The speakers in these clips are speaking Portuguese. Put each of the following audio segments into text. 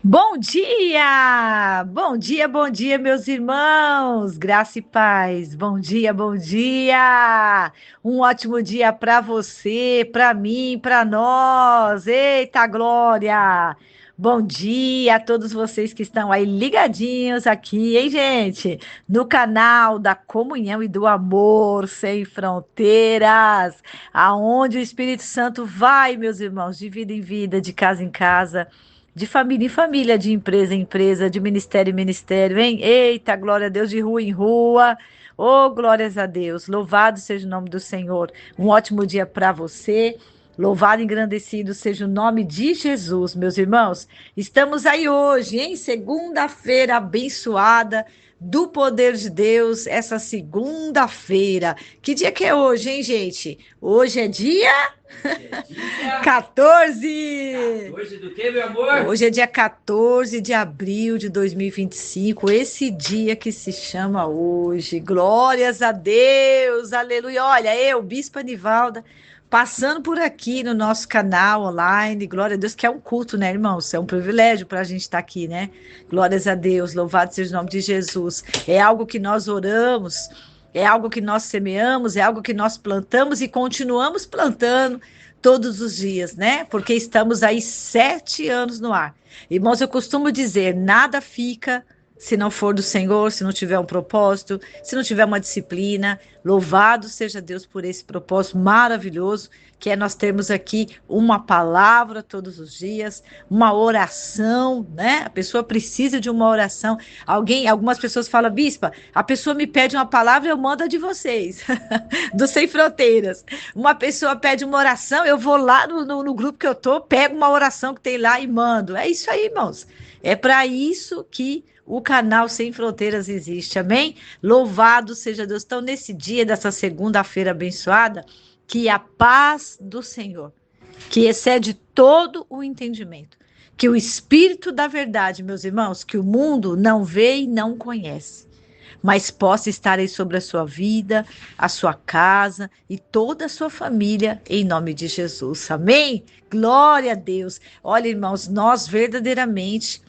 Bom dia! Bom dia, bom dia, meus irmãos! Graça e paz. Bom dia, bom dia! Um ótimo dia para você, para mim, para nós. Eita glória! Bom dia a todos vocês que estão aí ligadinhos aqui, hein, gente? No canal da Comunhão e do Amor Sem Fronteiras, aonde o Espírito Santo vai, meus irmãos, de vida em vida, de casa em casa, de família em família, de empresa em empresa, de ministério em ministério, hein? Eita, glória a Deus, de rua em rua. Oh, glórias a Deus. Louvado seja o nome do Senhor. Um ótimo dia para você. Louvado e engrandecido seja o nome de Jesus, meus irmãos. Estamos aí hoje, hein? Segunda-feira abençoada do poder de Deus, essa segunda-feira. Que dia que é hoje, hein, gente? Hoje é dia Hoje é dia 14. 14 do quê, meu amor? Hoje é dia 14 de abril de 2025, esse dia que se chama hoje. Glórias a Deus, aleluia. Olha, eu, Bispa Nivalda, passando por aqui no nosso canal online. Glória a Deus, que é um culto, né, irmãos? É um privilégio para a gente estar aqui, né? Glórias a Deus, louvado seja o nome de Jesus. É algo que nós oramos, é algo que nós semeamos, é algo que nós plantamos e continuamos plantando todos os dias, né? Porque estamos aí 7 anos no ar. Irmãos, eu costumo dizer, nada fica se não for do Senhor, se não tiver um propósito, se não tiver uma disciplina. Louvado seja Deus por esse propósito maravilhoso, que é nós termos aqui uma palavra todos os dias, uma oração, né? A pessoa precisa de uma oração. Algumas pessoas falam, Bispa, a pessoa me pede uma palavra, eu mando a de vocês, do Sem Fronteiras. Uma pessoa pede uma oração, eu vou lá no grupo que eu tô, pego uma oração que tem lá e mando. É isso aí, irmãos. É para isso que o canal Sem Fronteiras existe, amém? Louvado seja Deus. Então, nesse dia dessa segunda-feira abençoada, que a paz do Senhor, que excede todo o entendimento, que o Espírito da verdade, meus irmãos, que o mundo não vê e não conhece, mas possa estar aí sobre a sua vida, a sua casa e toda a sua família, em nome de Jesus. Amém? Glória a Deus. Olha, irmãos, nós verdadeiramente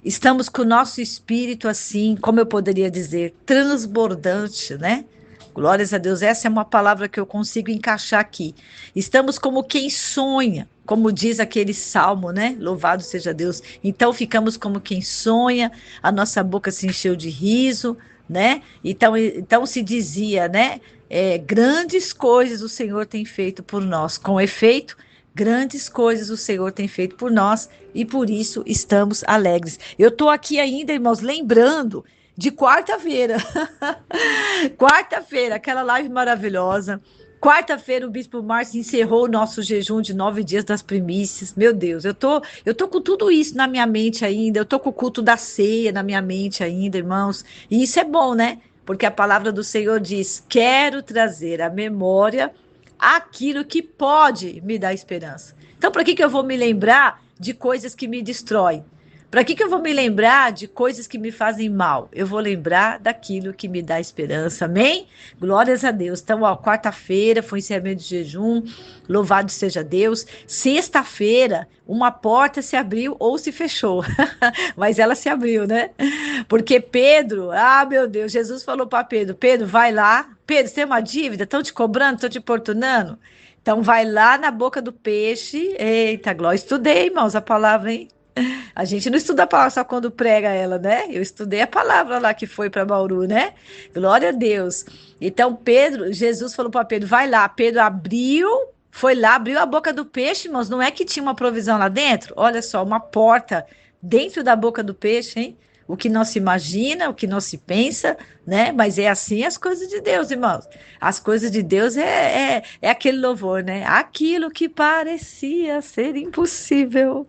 estamos com o nosso espírito assim, como eu poderia dizer, transbordante, né? Glórias a Deus, essa é uma palavra que eu consigo encaixar aqui. Estamos como quem sonha, como diz aquele salmo, né? Louvado seja Deus. Então ficamos como quem sonha, a nossa boca se encheu de riso, né? Então se dizia, né? Grandes coisas o Senhor tem feito por nós. Com efeito, grandes coisas o Senhor tem feito por nós e por isso estamos alegres. Eu estou aqui ainda, irmãos, lembrando de quarta-feira. Quarta-feira, aquela live maravilhosa. Quarta-feira, o Bispo Márcio encerrou o nosso jejum de 9 dias das primícias. Meu Deus, eu tô com tudo isso na minha mente ainda. Eu tô com o culto da ceia na minha mente ainda, irmãos. E isso é bom, né? Porque a palavra do Senhor diz: quero trazer à memória aquilo que pode me dar esperança. Então, para que eu vou me lembrar de coisas que me destroem? Para que eu vou me lembrar de coisas que me fazem mal? Eu vou lembrar daquilo que me dá esperança. Amém? Glórias a Deus. Então, ó, quarta-feira foi encerramento de jejum. Louvado seja Deus. Sexta-feira, uma porta se abriu ou se fechou. Mas ela se abriu, né? Porque Pedro, meu Deus, Jesus falou para Pedro: Pedro, vai lá. Pedro, você tem uma dívida? Estão te cobrando? Estão te importunando? Então, vai lá na boca do peixe. Eita, glória. Estudei, irmãos, a palavra, hein? A gente não estuda a palavra só quando prega ela, né? Eu estudei a palavra lá que foi para Bauru, né? Glória a Deus. Então, Jesus falou para Pedro: vai lá. Pedro abriu, foi lá, abriu a boca do peixe, irmãos. Não é que tinha uma provisão lá dentro? Olha só, uma porta dentro da boca do peixe, hein? O que não se imagina, o que não se pensa, né? Mas é assim as coisas de Deus, irmãos. As coisas de Deus é aquele louvor, né? Aquilo que parecia ser impossível,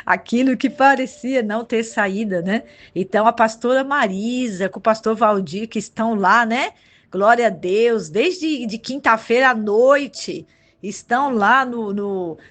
aquilo que parecia não ter saída, né? Então, a pastora Marisa, com o pastor Valdir, que estão lá, né? Glória a Deus, desde de quinta-feira à noite, estão lá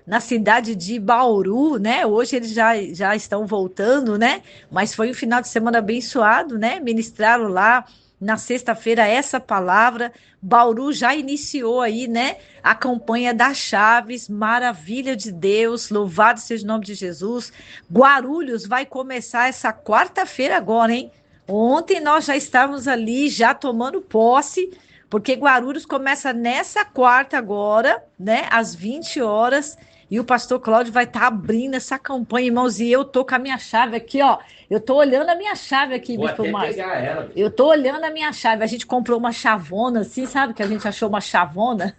na cidade de Bauru, né? Hoje eles já estão voltando, né? Mas foi um final de semana abençoado, né? Ministraram lá na sexta-feira essa palavra. Bauru já iniciou aí, né, a campanha das chaves, maravilha de Deus, louvado seja o nome de Jesus. Guarulhos vai começar essa quarta-feira agora, hein? Ontem nós já estávamos ali, já tomando posse, porque Guarulhos começa nessa quarta agora, né, às 20 horas, e o pastor Cláudio vai estar abrindo essa campanha, irmãos, e eu tô com a minha chave aqui, ó. Eu tô olhando a minha chave aqui, Vou Bispo até Márcio. pegar ela. Eu tô olhando a minha chave. A gente comprou uma chavona, assim, sabe? Que a gente achou uma chavona.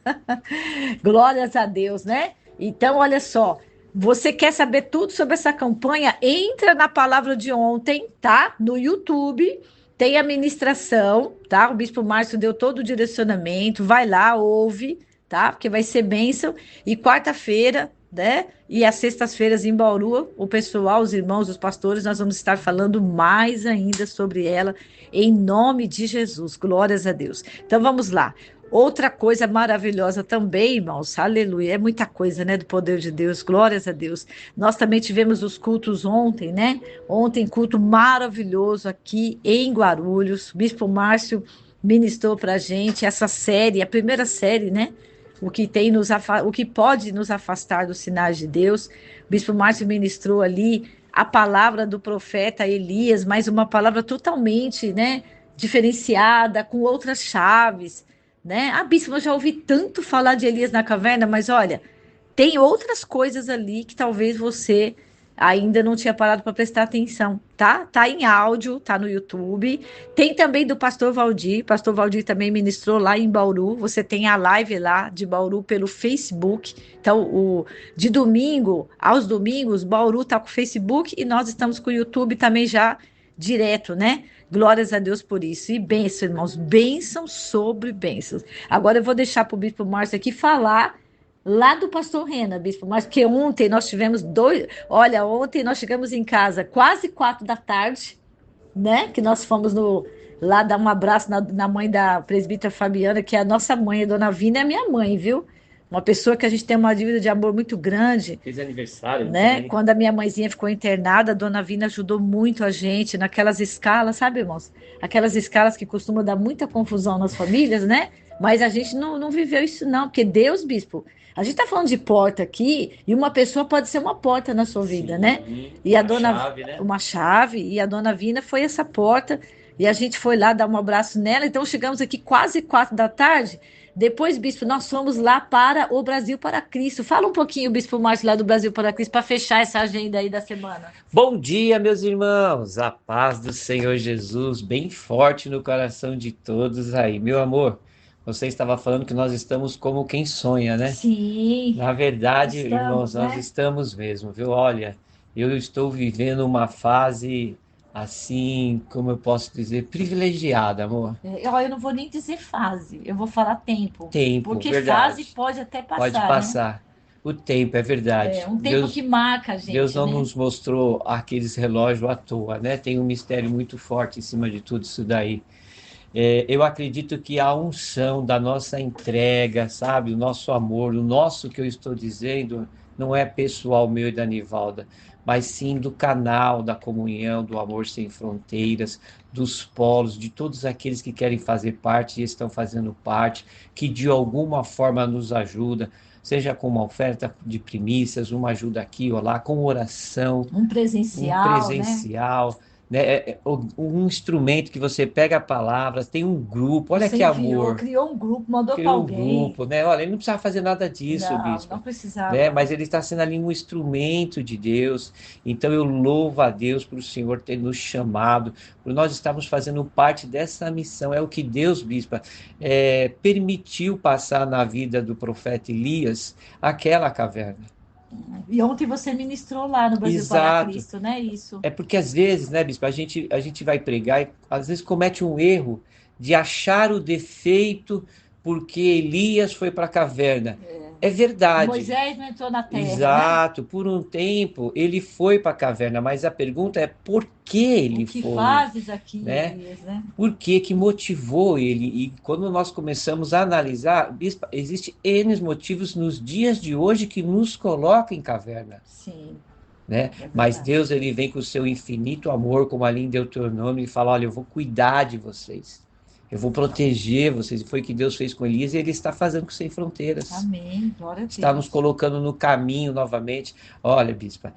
Glórias a Deus, né? Então, olha só. Você quer saber tudo sobre essa campanha? Entra na palavra de ontem, tá? No YouTube. Tem a ministração, tá? O Bispo Márcio deu todo o direcionamento. Vai lá, ouve, tá? Porque vai ser bênção. E quarta-feira, né? E às sextas-feiras em Bauru, o pessoal, os irmãos, os pastores, nós vamos estar falando mais ainda sobre ela, em nome de Jesus. Glórias a Deus. Então vamos lá. Outra coisa maravilhosa também, irmãos, aleluia, é muita coisa, né, do poder de Deus, glórias a Deus. Nós também tivemos os cultos ontem, né? Ontem, culto maravilhoso aqui em Guarulhos. O Bispo Márcio ministrou para a gente essa série, a primeira série, né? O que pode nos afastar dos sinais de Deus. O Bispo Márcio ministrou ali a palavra do profeta Elias, mas uma palavra totalmente, né, diferenciada, com outras chaves, né? Ah, bispo, eu já ouvi tanto falar de Elias na caverna, mas olha, tem outras coisas ali que talvez você ainda não tinha parado para prestar atenção, tá? Tá em áudio, tá no YouTube. Tem também do Pastor Valdir. Pastor Valdir também ministrou lá em Bauru. Você tem a live lá de Bauru pelo Facebook. Então, de domingo aos domingos, Bauru tá com o Facebook e nós estamos com o YouTube também já direto, né? Glórias a Deus por isso. E bênção, irmãos, bênção sobre bênçãos. Agora eu vou deixar para o Bispo Márcio aqui falar lá do Pastor Rena, Bispo Márcio, porque ontem nós tivemos dois. Olha, ontem nós chegamos em casa quase 4 da tarde, né? Que nós fomos lá dar um abraço na mãe da presbítera Fabiana, que é a nossa mãe, a dona Vina, é a minha mãe, viu? Uma pessoa que a gente tem uma dívida de amor muito grande, Fez aniversário né? também. Quando a minha mãezinha ficou internada, a dona Vina ajudou muito a gente naquelas escalas, sabe, irmãos? Aquelas escalas que costumam dar muita confusão nas famílias, né? Mas a gente não viveu isso, não, porque Deus, bispo, a gente está falando de porta aqui, e uma pessoa pode ser uma porta na sua vida, né? E a Uma dona, chave, né? uma chave, e a dona Vina foi essa porta, e a gente foi lá dar um abraço nela, então chegamos aqui quase 4 da tarde. Depois, bispo, nós fomos lá para o Brasil para Cristo. Fala um pouquinho, bispo Márcio, lá do Brasil para Cristo, para fechar essa agenda aí da semana. Bom dia, meus irmãos. A paz do Senhor Jesus bem forte no coração de todos aí. Meu amor, você estava falando que nós estamos como quem sonha, né? Sim, Na verdade, irmãos, estamos, nós né? estamos mesmo, viu? Olha, eu estou vivendo uma fase assim, como eu posso dizer, privilegiada, amor. Eu não vou nem dizer fase, eu vou falar tempo. Tempo, Porque fase verdade. pode até Pode passar, né? passar. O tempo, é É verdade. um tempo que marca a Deus gente, não né? nos mostrou aqueles relógios à toa, né? Tem um mistério muito forte em cima de tudo isso daí. Eu acredito que a unção da nossa entrega, sabe, o nosso amor, o nosso que eu estou dizendo, não é pessoal meu e da Nivalda, mas sim do canal da comunhão, do amor sem fronteiras, dos polos, de todos aqueles que querem fazer parte e estão fazendo parte, que de alguma forma nos ajuda, seja com uma oferta de primícias, uma ajuda aqui ou lá, com oração, Um um presencial, né? presencial, né? Um instrumento que você pega palavras, tem um grupo, olha Você que enviou, amor, criou um grupo, mandou para criou um alguém. grupo, né? Olha, ele não precisava fazer nada disso, Não, bispo, não né? precisava. Mas ele está sendo ali um instrumento de Deus. Então eu louvo a Deus por o Senhor ter nos chamado, por nós estarmos fazendo parte dessa missão. É o que Deus, bispa, permitiu passar na vida do profeta Elias aquela caverna. E ontem você ministrou lá no Brasil para Exato. Cristo, né? Isso. É porque às vezes, né, bispo, a gente vai pregar e às vezes comete um erro de achar o defeito porque Elias foi para a caverna. É verdade. Moisés não entrou na terra, né? Exato, por um tempo ele foi para a caverna, mas a pergunta é por que O ele que foi, fazes aqui, né? Elias, né? Por que que motivou ele? E quando nós começamos a analisar, bispo, existe N motivos nos dias de hoje que nos colocam em caverna, Sim, né? é Mas verdade. Deus, ele vem com o seu infinito amor, como ali em Deuteronômio, e fala: olha, eu vou cuidar de vocês. eu vou proteger vocês. E foi o que Deus fez com Elias e Ele está fazendo com Sem Fronteiras. Amém. Glória a Deus. Está nos colocando no caminho novamente. Olha, bispa,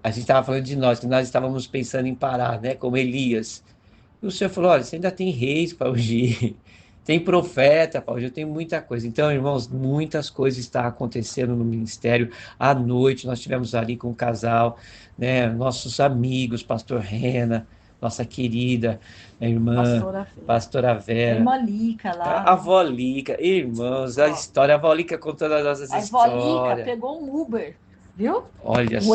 a gente estava falando de nós, que nós estávamos pensando em parar, né? Como Elias. E o Senhor falou, olha, você ainda tem reis para ungir, tem profeta para ungir, tem muita coisa. Então, irmãos, muitas coisas estão acontecendo no ministério. À noite, nós estivemos ali com o casal, né? Nossos amigos, pastor Rena, nossa querida irmã, pastora Vera. A irmã Lica lá. A avó Lica, irmãos, a história, a avó Lica contando as nossas histórias. A avó Lica pegou um Uber, viu? Olha só.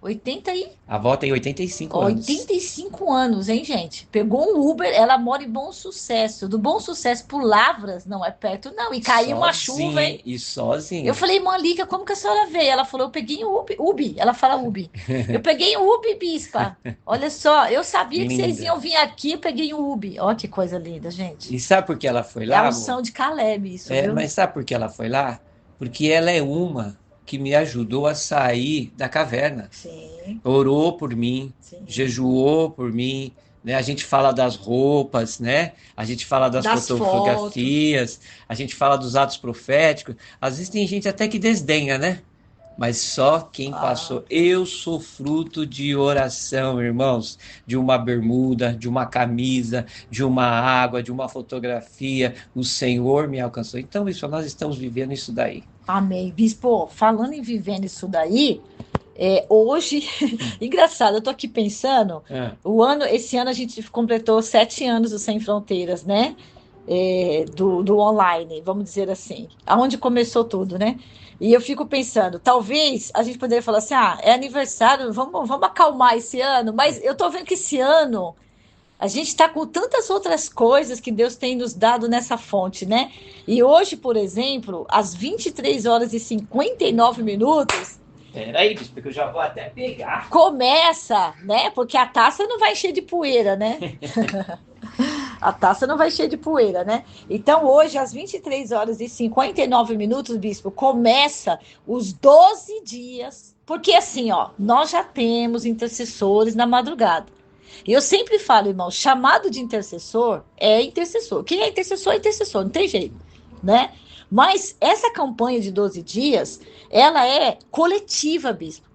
80 e... A avó tem 85 anos. 85 anos, hein, gente? Pegou um Uber, ela mora em Bom Sucesso. Do Bom Sucesso por Lavras, não é perto, não. E caiu uma chuva, hein? E sozinha. Eu falei, irmã Lica, como que a senhora veio? Ela falou, eu peguei um Ubi. Ela fala Ubi. Eu peguei um Ubi, bispa. Olha só, eu sabia que vocês iam vir aqui, eu peguei um Ubi. Olha que coisa linda, gente. E sabe por que ela foi lá? É a unção de Caleb, isso, viu? Mas sabe por que ela foi lá? Porque ela é uma que me ajudou a sair da caverna. Sim. Orou por mim, Sim. Jejuou por mim, né? A gente fala das roupas, né? A gente fala das fotografias, a gente fala dos atos proféticos. Às vezes tem gente até que desdenha, né? Mas só quem passou. Eu sou fruto de oração, irmãos. De uma bermuda, de uma camisa, de uma água, de uma fotografia. O Senhor me alcançou. Então, isso, nós estamos vivendo isso daí. Amém. Bispo, falando em vivendo isso daí, hoje, engraçado, eu tô aqui pensando, esse ano a gente completou 7 anos do Sem Fronteiras, né? Do online, vamos dizer assim, aonde começou tudo, né? E eu fico pensando, talvez a gente poderia falar assim, é aniversário, vamos acalmar esse ano, mas eu tô vendo que esse ano a gente está com tantas outras coisas que Deus tem nos dado nessa fonte, né? E hoje, por exemplo, às 23 horas e 59 minutos... Peraí, porque eu já vou até pegar. Começa, né? Porque a taça não vai encher de poeira, né? A taça não vai encher de poeira, né? Então, hoje, às 23 horas e 59 minutos, bispo, começa os 12 dias. Porque assim, nós já temos intercessores na madrugada. E eu sempre falo, irmão, chamado de intercessor é intercessor. Quem é intercessor, não tem jeito, né? Mas essa campanha de 12 dias, ela é coletiva, bispo.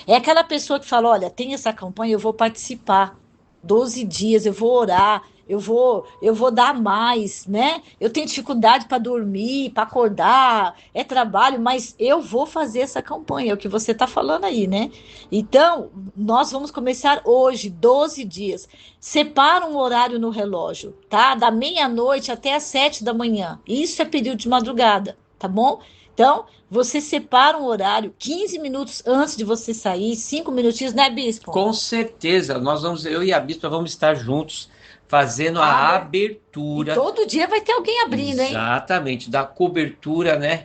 É aquela pessoa que fala, olha, tem essa campanha, eu vou participar. 12 dias, eu vou orar, eu vou dar mais, né? Eu tenho dificuldade para dormir, para acordar, é trabalho, mas eu vou fazer essa campanha, é o que você está falando aí, né? Então, nós vamos começar hoje, 12 dias. Separa um horário no relógio, tá? Da meia-noite até às 7 da manhã. Isso é período de madrugada, tá bom? Então, você separa um horário, 15 minutos antes de você sair, 5 minutinhos, né, bispo? Com certeza, eu e a bispa vamos estar juntos fazendo a abertura. E todo dia vai ter alguém abrindo, hein? Exatamente, da cobertura, né?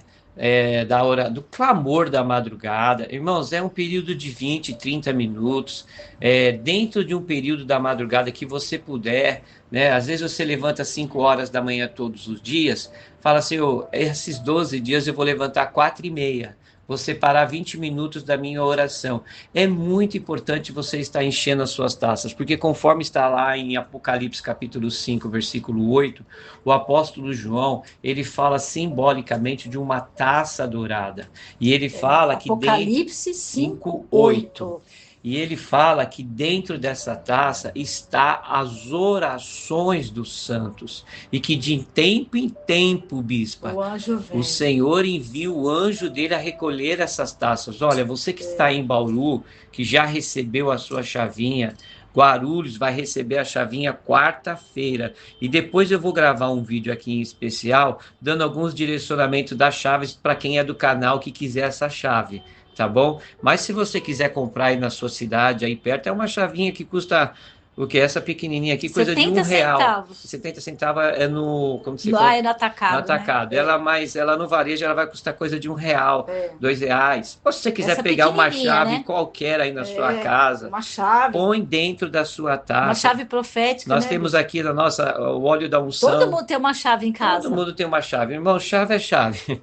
Da hora, do clamor da madrugada. Irmãos, é um período de 20, 30 minutos, dentro de um período da madrugada que você puder, né? Às vezes você levanta 5 horas da manhã todos os dias, fala assim, esses 12 dias eu vou levantar 4h30. Vou separar 20 minutos da minha oração. É muito importante você estar enchendo as suas taças, porque conforme está lá em Apocalipse capítulo 5, versículo 8, o apóstolo João, ele fala simbolicamente de uma taça dourada. E ele fala que Apocalipse 5, 8. E ele fala que dentro dessa taça está as orações dos santos. E que de tempo em tempo, bispa, o Senhor envia o anjo dele a recolher essas taças. Olha, você que está em Bauru, que já recebeu a sua chavinha, Guarulhos vai receber a chavinha quarta-feira. E depois eu vou gravar um vídeo aqui em especial, dando alguns direcionamentos das chaves para quem é do canal que quiser essa chave. Tá bom? Mas se você quiser comprar aí na sua cidade, aí perto, é uma chavinha que custa, o que?Essa pequenininha aqui, coisa de R$1. Centavos. 70 centavos é no... Como se é no atacado. No atacado. Né? Ela no varejo, ela vai custar coisa de R$1, R$2. Ou se você quiser pegar uma chave, né? Qualquer aí na sua casa, uma chave. Põe dentro da sua taça. Uma chave profética, Nós temos aqui na nossa, o óleo da unção. Todo mundo tem uma chave em casa. Todo mundo tem uma chave. Irmão, chave é chave.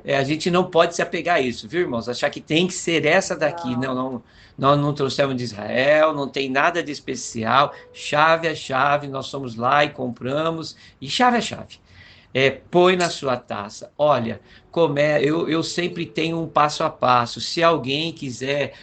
A gente não pode se apegar a isso, viu, irmãos? Achar que tem que ser essa daqui. Não. Nós não trouxemos de Israel, não tem nada de especial. canal, chave a chave, nós somos lá e compramos, e chave a chave. Põe na sua taça. Olha, eu sempre tenho um passo a passo. Se alguém quiser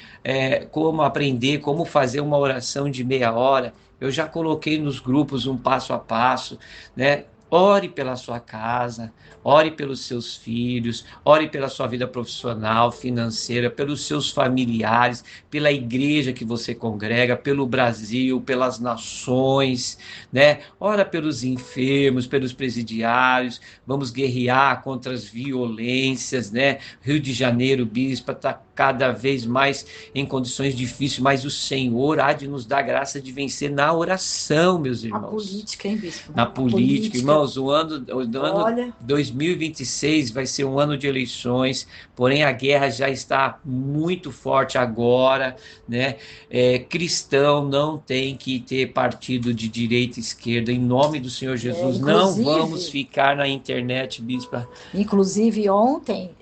como aprender, como fazer uma oração de meia hora, eu já coloquei nos grupos um passo a passo, né? Ore pela sua casa, ore pelos seus filhos, ore pela sua vida profissional, financeira, pelos seus familiares, pela igreja que você congrega, pelo Brasil, pelas nações, né? Ora pelos enfermos, pelos presidiários, vamos guerrear contra as violências, né? Rio de Janeiro, bispo, está cada vez mais em condições difíceis, mas o Senhor há de nos dar graça de vencer na oração, meus irmãos. A política, hein, bispo? Na política, irmãos, o ano Olha, 2026 vai ser um ano de eleições, porém a guerra já está muito forte agora, né? Cristão não tem que ter partido de direita e esquerda, em nome do Senhor Jesus, não vamos ficar na internet, bispa. Inclusive, ontem,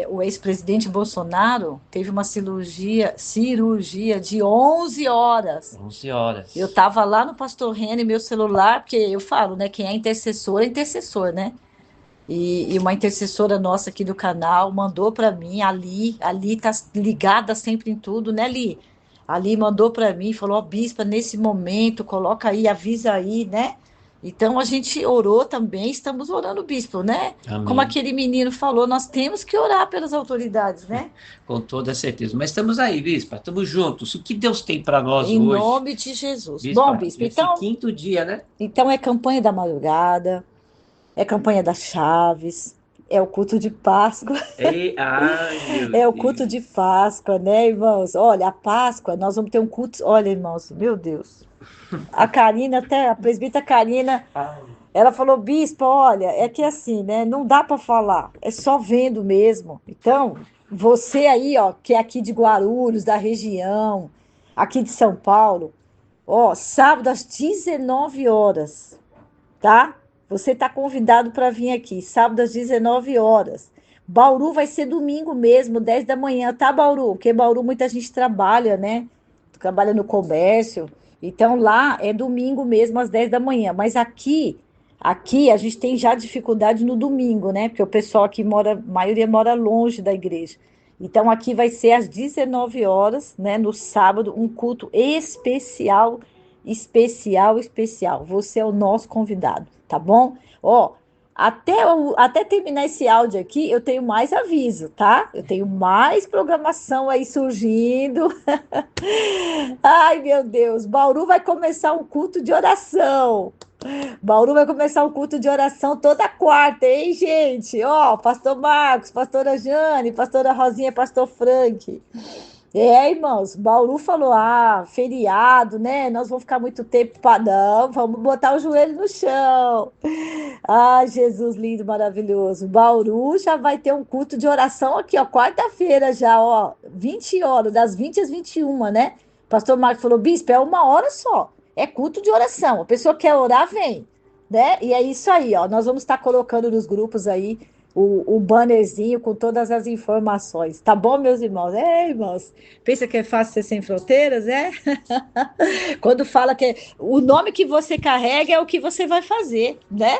o ex-presidente Bolsonaro teve uma cirurgia de 11 horas. 11 horas. Eu estava lá no Pastor Rene, meu celular, porque eu falo, né? Quem é intercessor, né? E uma intercessora nossa aqui do canal mandou para mim, ali tá ligada sempre em tudo, né, Li? Ali mandou para mim, falou, ó, bispa, nesse momento, coloca aí, avisa aí, né? Então a gente orou também, estamos orando, bispo, né? Amém. Como aquele menino falou, nós temos que orar pelas autoridades, né? Com toda certeza. Mas estamos aí, bispa, estamos juntos. O que Deus tem para nós Em hoje? Em nome de Jesus. Bispa, Bom, bispo, então, quinto dia, né? Então é campanha da madrugada, é campanha das chaves, é o culto de Páscoa. É o culto de Páscoa, né, irmãos? Olha, a Páscoa, nós vamos ter um culto. Olha, irmãos, meu Deus. A Karina, até a presbítera Karina, ela falou, bispo, olha, é que assim, né? Não dá para falar, é só vendo mesmo. Então, você aí, ó, que é aqui de Guarulhos, da região, aqui de São Paulo, ó, sábado às 19 horas, tá? Você está convidado para vir aqui, sábado às 19 horas. Bauru vai ser domingo mesmo, 10 da manhã, tá, Bauru? Porque Bauru muita gente trabalha, né? Trabalha no comércio. Então lá é domingo mesmo, às 10 da manhã. Mas aqui a gente tem já dificuldade no domingo, né? Porque o pessoal aqui mora, a maioria mora longe da igreja. Então aqui vai ser às 19 horas, né? No sábado, um culto especial. Você é o nosso convidado, tá bom? Ó, até terminar esse áudio aqui, eu tenho mais aviso, tá? Eu tenho mais programação aí surgindo. Ai, meu Deus, Bauru vai começar um culto de oração. Bauru vai começar um culto de oração toda quarta, hein, gente? Ó, pastor Marcos, pastora Jane, pastora Rosinha, pastor Frank. Irmãos, Bauru falou, feriado, né? Nós vamos ficar muito tempo não, vamos botar o joelho no chão. Jesus lindo, maravilhoso. Bauru já vai ter um culto de oração aqui, ó, quarta-feira já, ó, 20 horas, das 20 às 21, né? Pastor Marcos falou, bispo, é 1 hora só, é culto de oração. A pessoa quer orar, vem, né? E é isso aí, ó, nós vamos estar colocando nos grupos aí o bannerzinho com todas as informações. Tá bom, meus irmãos? Irmãos, pensa que é fácil ser sem fronteiras, é? Quando fala que o nome que você carrega é o que você vai fazer, né?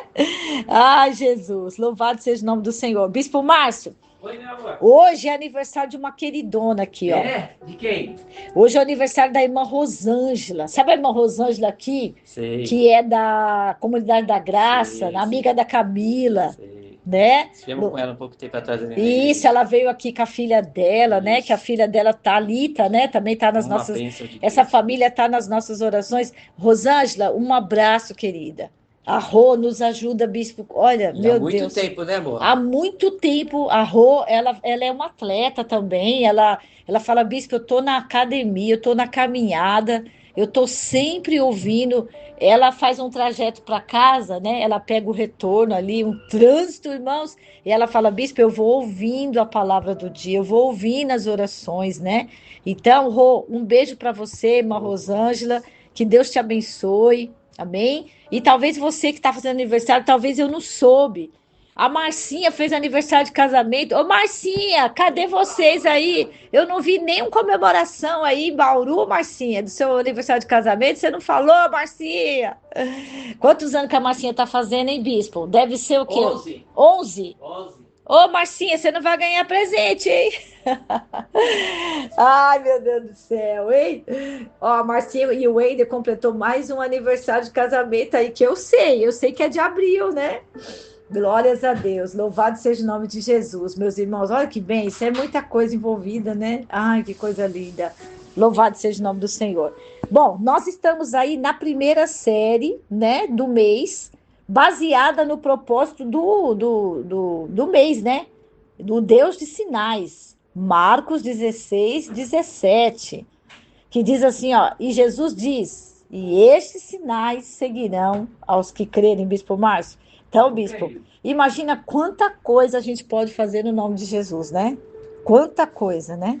Jesus, louvado seja o nome do Senhor. Bispo Márcio, Oi, meu amor. Hoje é aniversário de uma queridona aqui, ó. De quem? Hoje é aniversário da irmã Rosângela. Sabe a irmã Rosângela aqui? Sei. Que é da Comunidade da Graça, amiga da Camila. Sei. Né? Estivemos com ela um pouco tempo atrás. Isso, ela veio aqui com a filha dela, né? Que a filha dela tá ali, né? Também tá nas nossas. Essa família tá nas nossas orações. Rosângela, um abraço, querida. A Rô nos ajuda, bispo. Olha, meu Deus. Há muito tempo, né, amor? Há muito tempo. A Rô, ela é uma atleta também. Ela fala, bispo, eu tô na academia, eu tô na caminhada, eu tô sempre ouvindo. Ela faz um trajeto para casa, né? Ela pega o retorno ali, um trânsito, irmãos, e ela fala, bispo, eu vou ouvindo a palavra do dia, eu vou ouvindo as orações, né? Então, Rô, um beijo para você, irmã Rosângela, que Deus te abençoe, amém? E talvez você que está fazendo aniversário, talvez eu não soube, A Marcinha fez aniversário de casamento. Ô, Marcinha, cadê vocês aí? Eu não vi nenhuma comemoração aí em Bauru, Marcinha, do seu aniversário de casamento. Você não falou, Marcinha? Quantos anos que a Marcinha tá fazendo, hein, Bispo? Deve ser o quê? 11. 11? 11. Ô, Marcinha, você não vai ganhar presente, hein? Ai, meu Deus do céu, hein? Ó, a Marcinha e o Wender completou mais um aniversário de casamento aí que eu sei que é de abril, né? Glórias a Deus, louvado seja o nome de Jesus, meus irmãos. Olha que bem, isso é muita coisa envolvida, né? Ai, que coisa linda. Louvado seja o nome do Senhor. Bom, nós estamos aí na primeira série, né, do mês, baseada no propósito do mês, né? Do Deus de sinais. Marcos 16, 17, que diz assim, ó, e Jesus diz, e estes sinais seguirão aos que crerem, Bispo Márcio. Então, Bispo, imagina quanta coisa a gente pode fazer no nome de Jesus, né? Quanta coisa, né?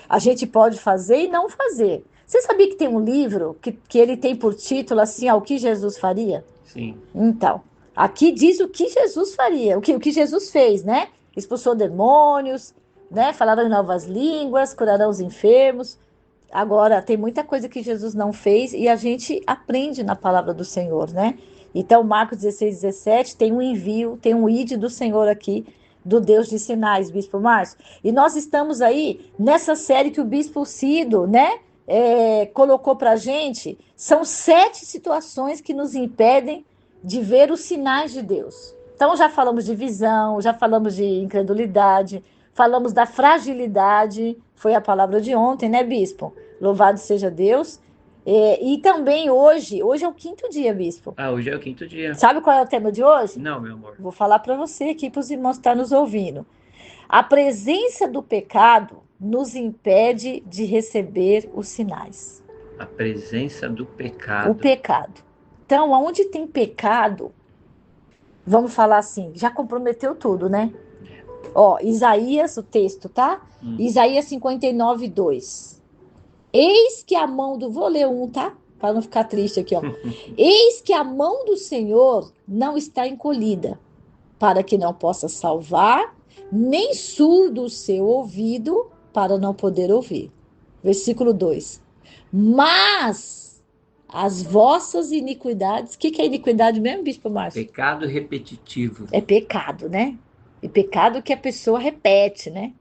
A gente pode fazer e não fazer. Você sabia que tem um livro que ele tem por título assim, ó, o que Jesus faria? Sim. Então, aqui diz o que Jesus faria, o que Jesus fez, né? Expulsou demônios, né? Falaram em novas línguas, curarão os enfermos. Agora, tem muita coisa que Jesus não fez e a gente aprende na palavra do Senhor, né? Então, Marcos 16, 17 tem um envio, tem um ide do Senhor aqui, do Deus de sinais, Bispo Márcio. E nós estamos aí nessa série que o Bispo Cido, né? Colocou pra gente. São 7 situações que nos impedem de ver os sinais de Deus. Então, já falamos de visão, já falamos de incredulidade, falamos da fragilidade, foi a palavra de ontem, né, Bispo? Louvado seja Deus. E também hoje é o 5º dia, Bispo. Hoje é o 5º dia. Sabe qual é o tema de hoje? Não, meu amor. Vou falar para você aqui, para os irmãos que estão nos ouvindo. A presença do pecado nos impede de receber os sinais. A presença do pecado. O pecado. Então, onde tem pecado, vamos falar assim, já comprometeu tudo, né? Ó, Isaías, o texto, tá? Isaías 59, 2. Eis que a mão do... Vou ler um, tá? Para não ficar triste aqui, ó. Eis que a mão do Senhor não está encolhida, para que não possa salvar, nem surdo o seu ouvido, para não poder ouvir. Versículo 2. Mas as vossas iniquidades... O que é iniquidade mesmo, Bispo Márcio? Pecado repetitivo. É pecado, né? E pecado que a pessoa repete, né?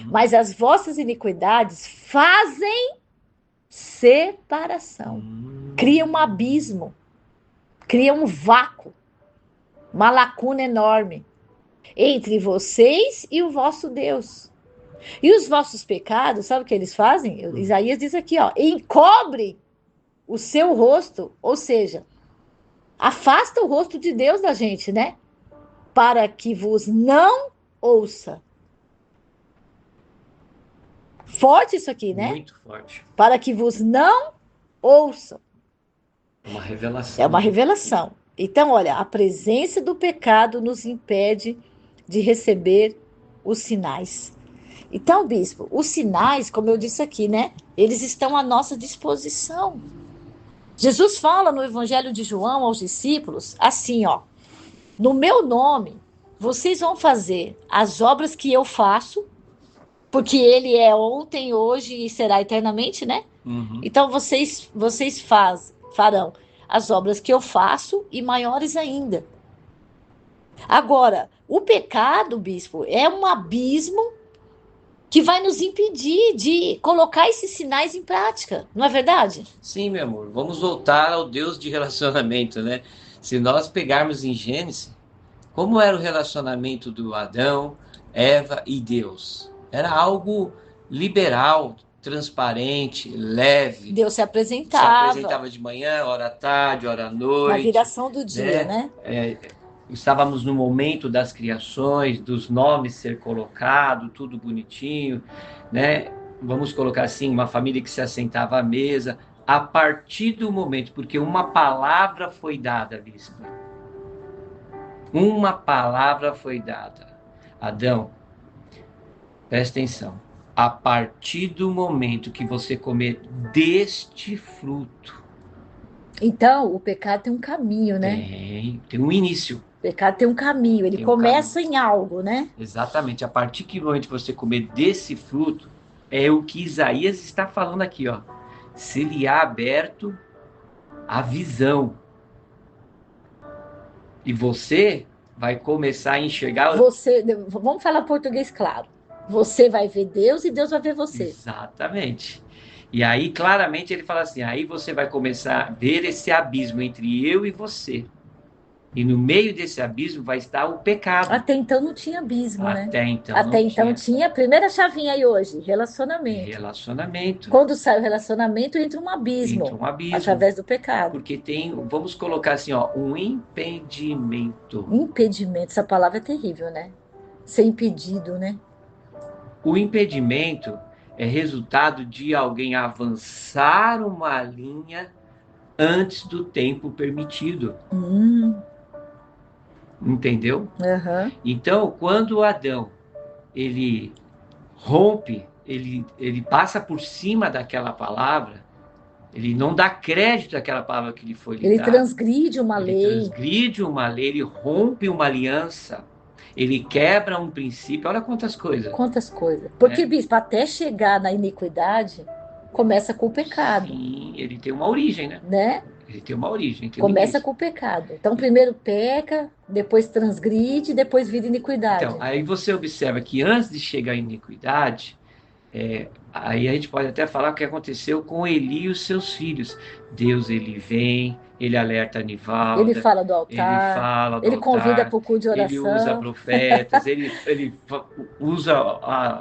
Mas as vossas iniquidades fazem separação. Cria um abismo. Cria um vácuo. Uma lacuna enorme entre vocês e o vosso Deus. E os vossos pecados, sabe o que eles fazem? Isaías diz aqui, ó, encobre o seu rosto, ou seja, afasta o rosto de Deus da gente, né? Para que vos não ouça. Forte isso aqui, né? Muito forte. Para que vos não ouçam. É uma revelação. É uma revelação. Então, olha, a presença do pecado nos impede de receber os sinais. Então, Bispo, os sinais, como eu disse aqui, né? Eles estão à nossa disposição. Jesus fala no Evangelho de João aos discípulos assim, ó. No meu nome, vocês vão fazer as obras que eu faço, porque ele é ontem, hoje e será eternamente, né? Então, vocês farão as obras que eu faço e maiores ainda. Agora, o pecado, Bispo, é um abismo que vai nos impedir de colocar esses sinais em prática, não é verdade? Sim, meu amor. Vamos voltar ao Deus de relacionamento, né? Se nós pegarmos em Gênesis, como era o relacionamento do Adão, Eva e Deus? Era algo liberal, transparente, leve. Deus se apresentava de manhã, hora à tarde, hora à noite. Na viração do dia, né? Estávamos no momento das criações, dos nomes ser colocado, tudo bonitinho, né? Vamos colocar assim, uma família que se assentava à mesa, a partir do momento, porque uma palavra foi dada, Bispo. Uma palavra foi dada. Adão, presta atenção. A partir do momento que você comer deste fruto. Então, o pecado tem um caminho, né? Tem um início. O pecado tem um caminho, ele Tem um começa caminho. em algo, né? Exatamente. A partir que momento você comer desse fruto, é o que Isaías está falando aqui, ó. Se lhe há aberto a visão. E você vai começar a enxergar. Vamos falar português claro. Você vai ver Deus e Deus vai ver você. Exatamente. E aí, claramente, ele fala assim: aí você vai começar a ver esse abismo entre eu e você. E no meio desse abismo vai estar o pecado. Até então não tinha abismo, né? Até então Até não então tinha. tinha a primeira chavinha aí hoje, relacionamento. Relacionamento. Quando sai o relacionamento, entra um Entra abismo um abismo. através do pecado. Porque tem, vamos colocar assim, ó, um impedimento. Impedimento, essa palavra é terrível, né? Ser impedido, né? O impedimento é resultado de alguém avançar uma linha antes do tempo permitido. Hum, Entendeu? aham. Então, quando Adão ele rompe, ele passa por cima daquela palavra, ele não dá crédito àquela palavra que lhe foi lhe Ele dada. transgride uma Ele lei. transgride uma lei, ele rompe uma aliança, ele quebra um princípio. Olha quantas coisas, Quantas coisas. Porque, né? bispo, até chegar na iniquidade, começa com o pecado, Sim, ele tem uma origem, né? né? Ele tem uma origem, tem um Começa início. com o pecado. Então, primeiro peca, depois transgride, depois vira Então, iniquidade. aí você observa que antes de chegar à iniquidade, aí a gente pode até falar o que aconteceu com Eli e os seus filhos. Deus, ele vem, ele alerta a Ele Nivalda, fala do ele altar, fala do ele convida altar, para o culto de ele usa oração. profetas, ele usa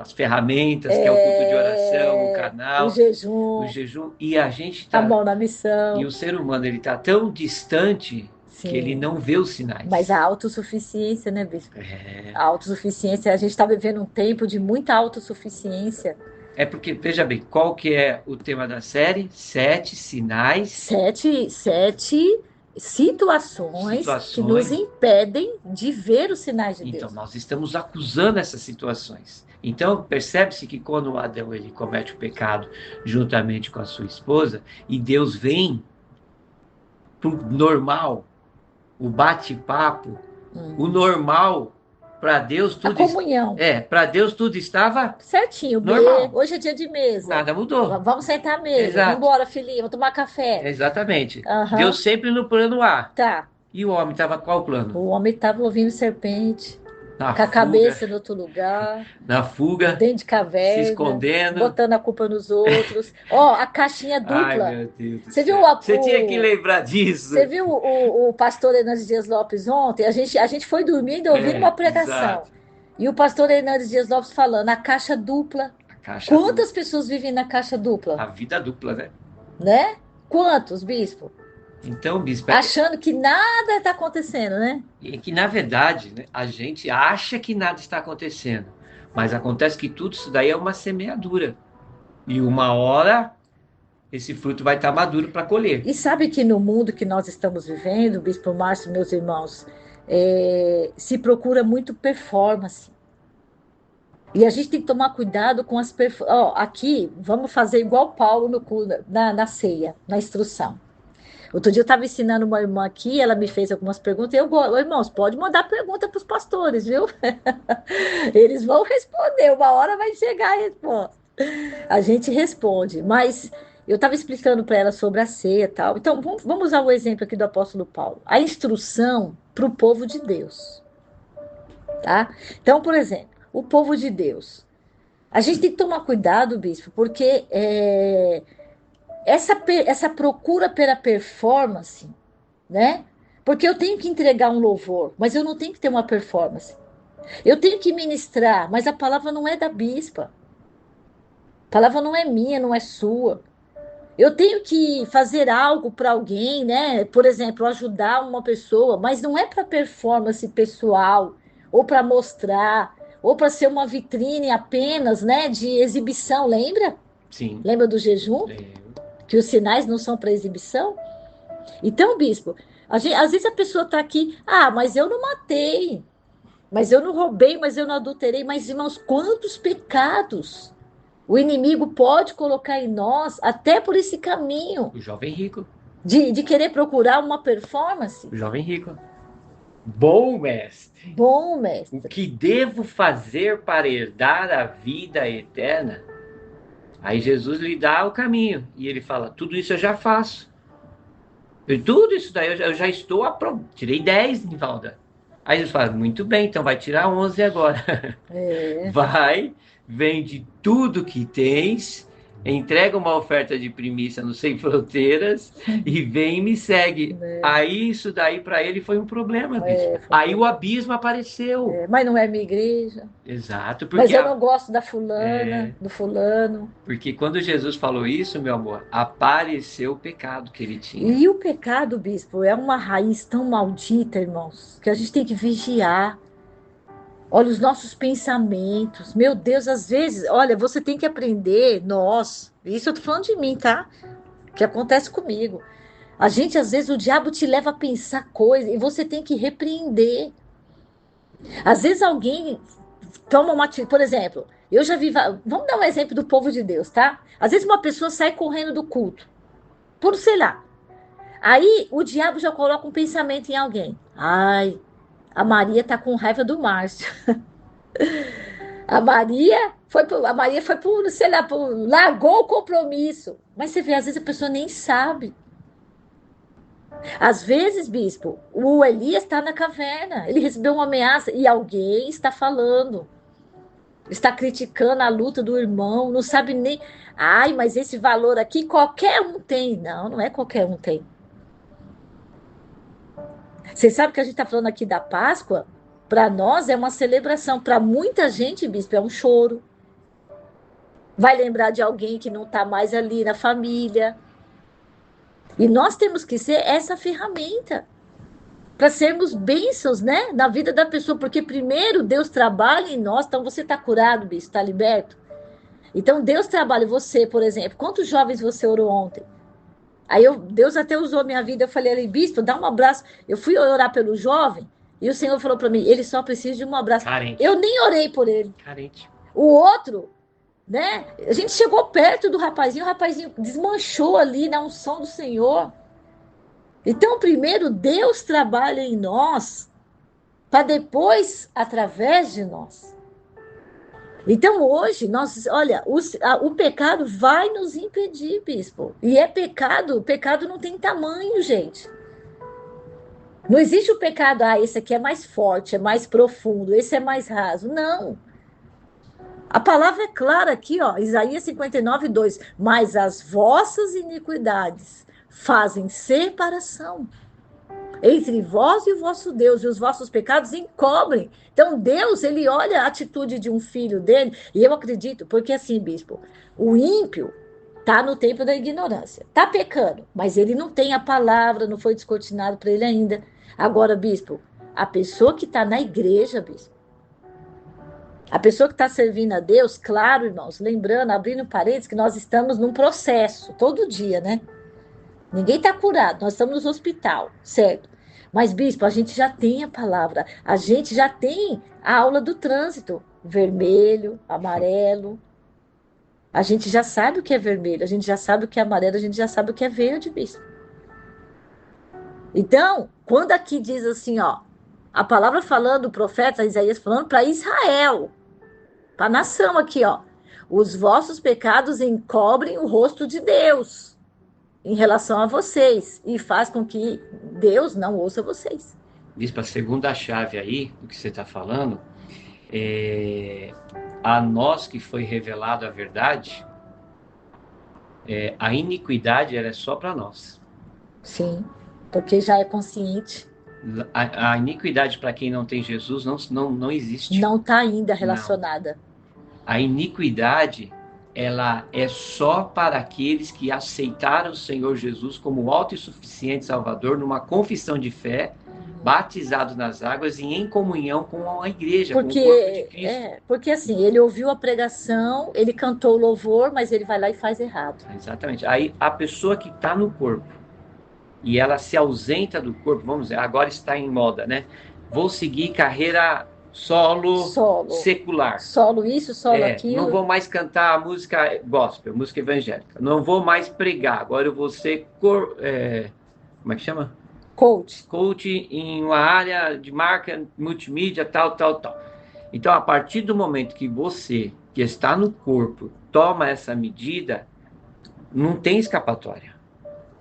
as ferramentas, que é o culto de oração, o O canal, o jejum, jejum, e a gente a está, mão na e missão. o ser humano, ele está tão distante que ele Sim. não vê os Mas sinais. a autossuficiência, né, bispo? É, A autossuficiência, a gente está vivendo um tempo de muita autossuficiência. é porque, veja bem, qual que é o tema da série? 7 sinais, Sete situações que nos situações. impedem de ver os sinais de Então, Deus. nós estamos acusando essas situações. Então, percebe-se que quando Adão ele comete o pecado juntamente com a sua esposa, e Deus vem para o normal, o bate-papo, o Hum. normal, para Deus A tudo comunhão. para Deus tudo estava Certinho, B. normal. Hoje é dia de mesa. Nada mudou. Vamos sentar à mesa. Vamos Exato. embora, filhinho. Vamos tomar café. Exatamente. Aham. Deus sempre no plano A. Tá. E o homem estava qual plano? O homem estava ouvindo serpente, Na com a fuga, cabeça em outro lugar, na fuga, dentro de se caverna, escondendo. botando a culpa nos outros. Ó, a caixinha Ai, dupla. meu Deus do Você viu céu. Você tinha que lembrar você disso. viu o pastor Hernandes Dias Lopes ontem? A gente foi dormir ainda ouvindo uma pregação. Exato. E o pastor Hernandes Dias Lopes falando, a caixa dupla. A caixa Quantas dupla. pessoas vivem na caixa dupla? A vida dupla, né? Né? Quantos, bispo? Então, bispo, Achando que nada está acontecendo, né? é que na verdade, né, a gente acha que nada está acontecendo. Mas acontece que tudo isso daí é uma semeadura. E uma hora esse fruto vai estar maduro para colher. E sabe que no mundo que nós estamos vivendo, Bispo Márcio, meus irmãos, se procura muito performance. E a gente tem que tomar cuidado com as performances. Aqui, vamos fazer igual Paulo na ceia, na instrução. Outro dia eu estava ensinando uma irmã aqui, ela me fez algumas perguntas, e irmãos, pode mandar pergunta para os pastores, viu? Eles vão responder, uma hora vai chegar a resposta. A gente responde, mas eu estava explicando para ela sobre a ceia e tal. Então, vamos usar o exemplo aqui do apóstolo Paulo. A instrução para o povo de Deus, tá? Então, por exemplo, o povo de Deus. A gente tem que tomar cuidado, bispo, porque essa procura pela performance, né? Porque eu tenho que entregar um louvor, mas eu não tenho que ter uma performance. Eu tenho que ministrar, mas a palavra não é da bispa. A palavra não é minha, não é sua. Eu tenho que fazer algo para alguém, né? Por exemplo, ajudar uma pessoa, mas não é para performance pessoal, ou para mostrar, ou para ser uma vitrine apenas, né? De exibição, lembra? Sim. Lembra do jejum? Lembro. Que os sinais não são para exibição? Então, bispo, às vezes a pessoa está aqui, mas eu não matei, mas eu não roubei, mas eu não adulterei, mas irmãos, quantos pecados o inimigo pode colocar em nós, até por esse caminho O jovem rico. de querer procurar uma performance. O jovem rico. Bom mestre, Bom o mestre. que devo fazer para herdar a vida eterna? Aí Jesus lhe dá o caminho e ele fala: tudo isso eu já faço. Tudo isso daí eu já estou aprovado. Tirei 10, Nivalda. Aí Jesus fala: muito bem, então vai tirar 11 agora. É, Vai, vende tudo que tens, entrega uma oferta de primícia no Sem Fronteiras e vem e me segue. é, Aí isso daí para ele foi um problema, bispo. foi um Aí o problema. abismo apareceu. É, mas não é minha igreja. Exato, Mas eu não gosto da fulana, é, do fulano. porque quando Jesus falou isso, meu amor, apareceu o pecado que ele tinha. E o pecado, bispo, é uma raiz tão maldita, irmãos, que a gente tem que vigiar. Olha os nossos pensamentos. Meu Deus, às vezes, olha, você tem que aprender, nós, isso eu tô falando de mim, tá? Que acontece comigo. A gente, às vezes, o diabo te leva a pensar coisas e você tem que repreender. Às vezes alguém toma uma atitude, por exemplo, eu já vi, vamos dar um exemplo do povo de Deus, tá? Às vezes uma pessoa sai correndo do culto, por sei lá. Aí o diabo já coloca um pensamento em alguém. Ai, a Maria tá com raiva do Márcio. A Maria foi por, sei lá, largou o compromisso. Mas você vê, às vezes a pessoa nem sabe. Às vezes, bispo, o Elias está na caverna. Ele recebeu uma ameaça e alguém está falando. Está criticando a luta do irmão, não sabe nem. Ai, mas esse valor aqui qualquer um tem. Não, não é qualquer um tem. Você sabe que a gente está falando aqui da Páscoa? Para nós é uma celebração. Para muita gente, bispo, é um choro. Vai lembrar de alguém que não está mais ali na família. E nós temos que ser essa ferramenta para sermos bênçãos, né, na vida da pessoa, porque primeiro Deus trabalha em nós, então você está curado, bispo, está liberto. Então Deus trabalha em você, por exemplo. Quantos jovens você orou ontem? Deus até usou a minha vida. Eu falei ali, bispo, dá um abraço. Eu fui orar pelo jovem e o Senhor falou para mim, ele só precisa de um abraço. Carente. Eu nem orei por ele. Carente. O outro, né? A gente chegou perto do rapazinho, o rapazinho desmanchou ali na unção do Senhor. Então, primeiro, Deus trabalha em nós para depois, através de nós. Então, hoje, olha, o pecado vai nos impedir, bispo. E é pecado, o pecado não tem tamanho, gente. Não existe o pecado, esse aqui é mais forte, é mais profundo, esse é mais raso. Não. A palavra é clara aqui, ó, Isaías 59, 2. Mas as vossas iniquidades fazem separação entre vós e o vosso Deus, e os vossos pecados encobrem. Então, Deus, ele olha a atitude de um filho dele, e eu acredito, porque assim, bispo, o ímpio está no tempo da ignorância, está pecando, mas ele não tem a palavra, não foi descortinado para ele ainda. Agora, bispo, a pessoa que está na igreja, bispo, a pessoa que está servindo a Deus, claro, irmãos, lembrando, abrindo parênteses, que nós estamos num processo, todo dia, né? Ninguém está curado, nós estamos no hospital, certo? Mas, bispo, a gente já tem a palavra, a gente já tem a aula do trânsito, vermelho, amarelo. A gente já sabe o que é vermelho, a gente já sabe o que é amarelo, a gente já sabe o que é verde, bispo. Então, quando aqui diz assim, ó, a palavra falando, o profeta Isaías falando para Israel, para a nação aqui, ó, os vossos pecados encobrem o rosto de Deus em relação a vocês e faz com que Deus não ouça vocês. Bispo, a segunda chave aí, do que você está falando, é a nós que foi revelado a verdade, a iniquidade ela é só para nós. Sim, porque já é consciente. A iniquidade para quem não tem Jesus não existe. Não está ainda Não. relacionada. A iniquidade ela é só para aqueles que aceitaram o Senhor Jesus como alto e suficiente Salvador numa confissão de fé, batizado nas águas e em comunhão com a igreja, com o corpo de Cristo. Porque assim, ele ouviu a pregação, ele cantou o louvor, mas ele vai lá e faz errado. Exatamente. Aí a pessoa que está no corpo e ela se ausenta do corpo, vamos dizer, agora está em moda, né? Vou seguir carreira solo secular. Solo isso, solo aquilo. Não vou mais cantar música gospel, música evangélica. Não vou mais pregar. Agora eu vou ser como é que chama? Coach em uma área de marca, multimídia, tal. Então, a partir do momento que você, que está no corpo, toma essa medida, não tem escapatória.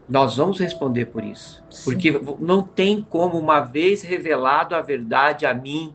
Nós vamos responder por isso. Porque não tem como, uma vez revelado a verdade a mim,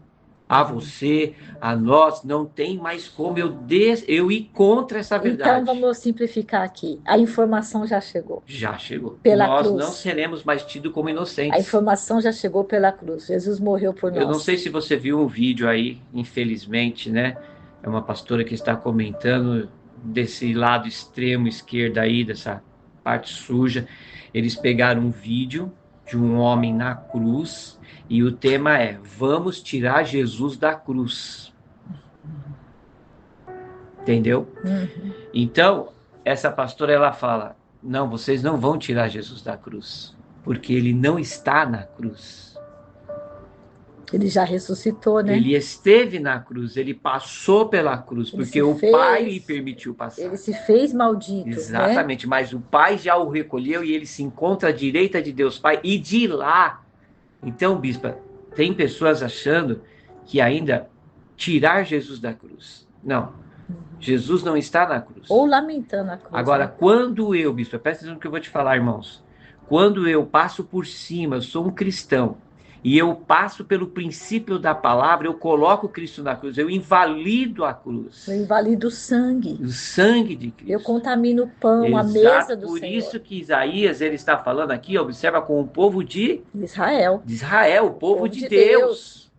a você, a nós, não tem mais como eu ir contra essa verdade. Então, vamos simplificar aqui. A informação já chegou. Já chegou. Pela nós cruz. Não seremos mais tidos como inocentes. A informação já chegou pela cruz. Jesus morreu por nós. Eu não sei se você viu um vídeo aí, infelizmente, né? É uma pastora que está comentando desse lado extremo esquerdo aí, dessa parte suja. Eles pegaram um vídeo de um homem na cruz e o tema é: vamos tirar Jesus da cruz. Entendeu? Então, essa pastora, ela fala: não, vocês não vão tirar Jesus da cruz, porque ele não está na cruz. Ele já ressuscitou, né? Ele esteve na cruz, ele passou pela cruz, porque o Pai lhe permitiu passar. Ele se fez maldito. Exatamente, né? Mas o Pai já o recolheu e ele se encontra à direita de Deus Pai, e de lá. Então, bispa, tem pessoas achando que ainda tirar Jesus da cruz. Não, Jesus não está na cruz. Ou lamentando a cruz. Agora, quando eu, bispa, presta atenção no que eu vou te falar, irmãos. Quando eu passo por cima, eu sou um cristão, e eu passo pelo princípio da palavra, eu coloco Cristo na cruz, eu invalido a cruz. Eu invalido o sangue. O sangue de Cristo. Eu contamino o pão, a mesa do Senhor. Por Senhor. isso que Isaías, ele está falando aqui, observa, com o povo de Israel. De Israel, o povo de Deus.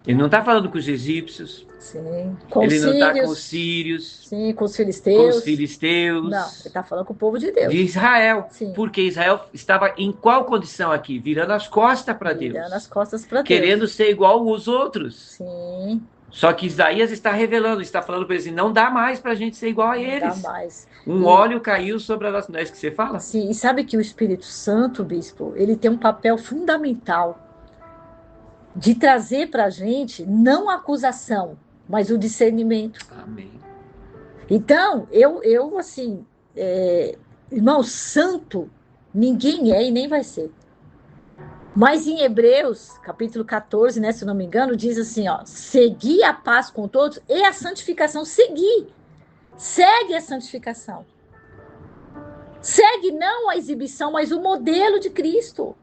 Ele não está falando com os egípcios. Sim. Ele não está com os sírios. Sim, com os filisteus. Com os filisteus. Não, ele está falando com o povo de Deus. De Israel. Sim. Porque Israel estava em qual condição aqui? Virando as costas para Deus. Virando as costas para Deus. Querendo ser igual os outros. Sim. Só que Isaías está revelando, está falando para eles, não dá mais para a gente ser igual a eles. Não dá mais. Óleo caiu sobre a nossa... Não é isso que você fala? Sim, e sabe que o Espírito Santo, bispo, ele tem um papel fundamental de trazer para a gente, não a acusação, mas o discernimento. Amém. Então, eu assim, irmão, santo, ninguém é e nem vai ser. Mas em Hebreus, capítulo 14, né, se não me engano, diz assim, ó, segui a paz com todos e a santificação, segue a santificação. Segue não a exibição, mas o modelo de Cristo.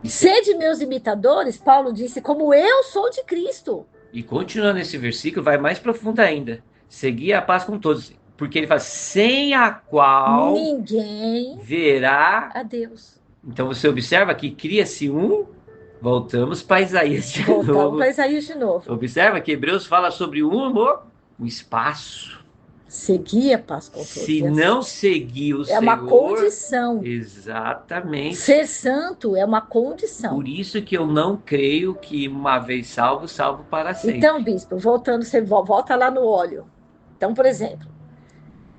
Sede meus imitadores, Paulo disse, como eu sou de Cristo. E continuando esse versículo, vai mais profundo ainda. Seguir a paz com todos. Porque ele fala, sem a qual ninguém verá a Deus. Então você observa que cria-se um... Voltamos para Isaías de novo. Voltamos para Isaías de novo. Observa que Hebreus fala sobre um espaço. Seguir a paz com todos. Se não seguir o Senhor... É uma condição. Exatamente. Ser santo é uma condição. Por isso que eu não creio que uma vez salvo, salvo para sempre. Então, bispo, voltando, você volta lá no óleo. Então, por exemplo,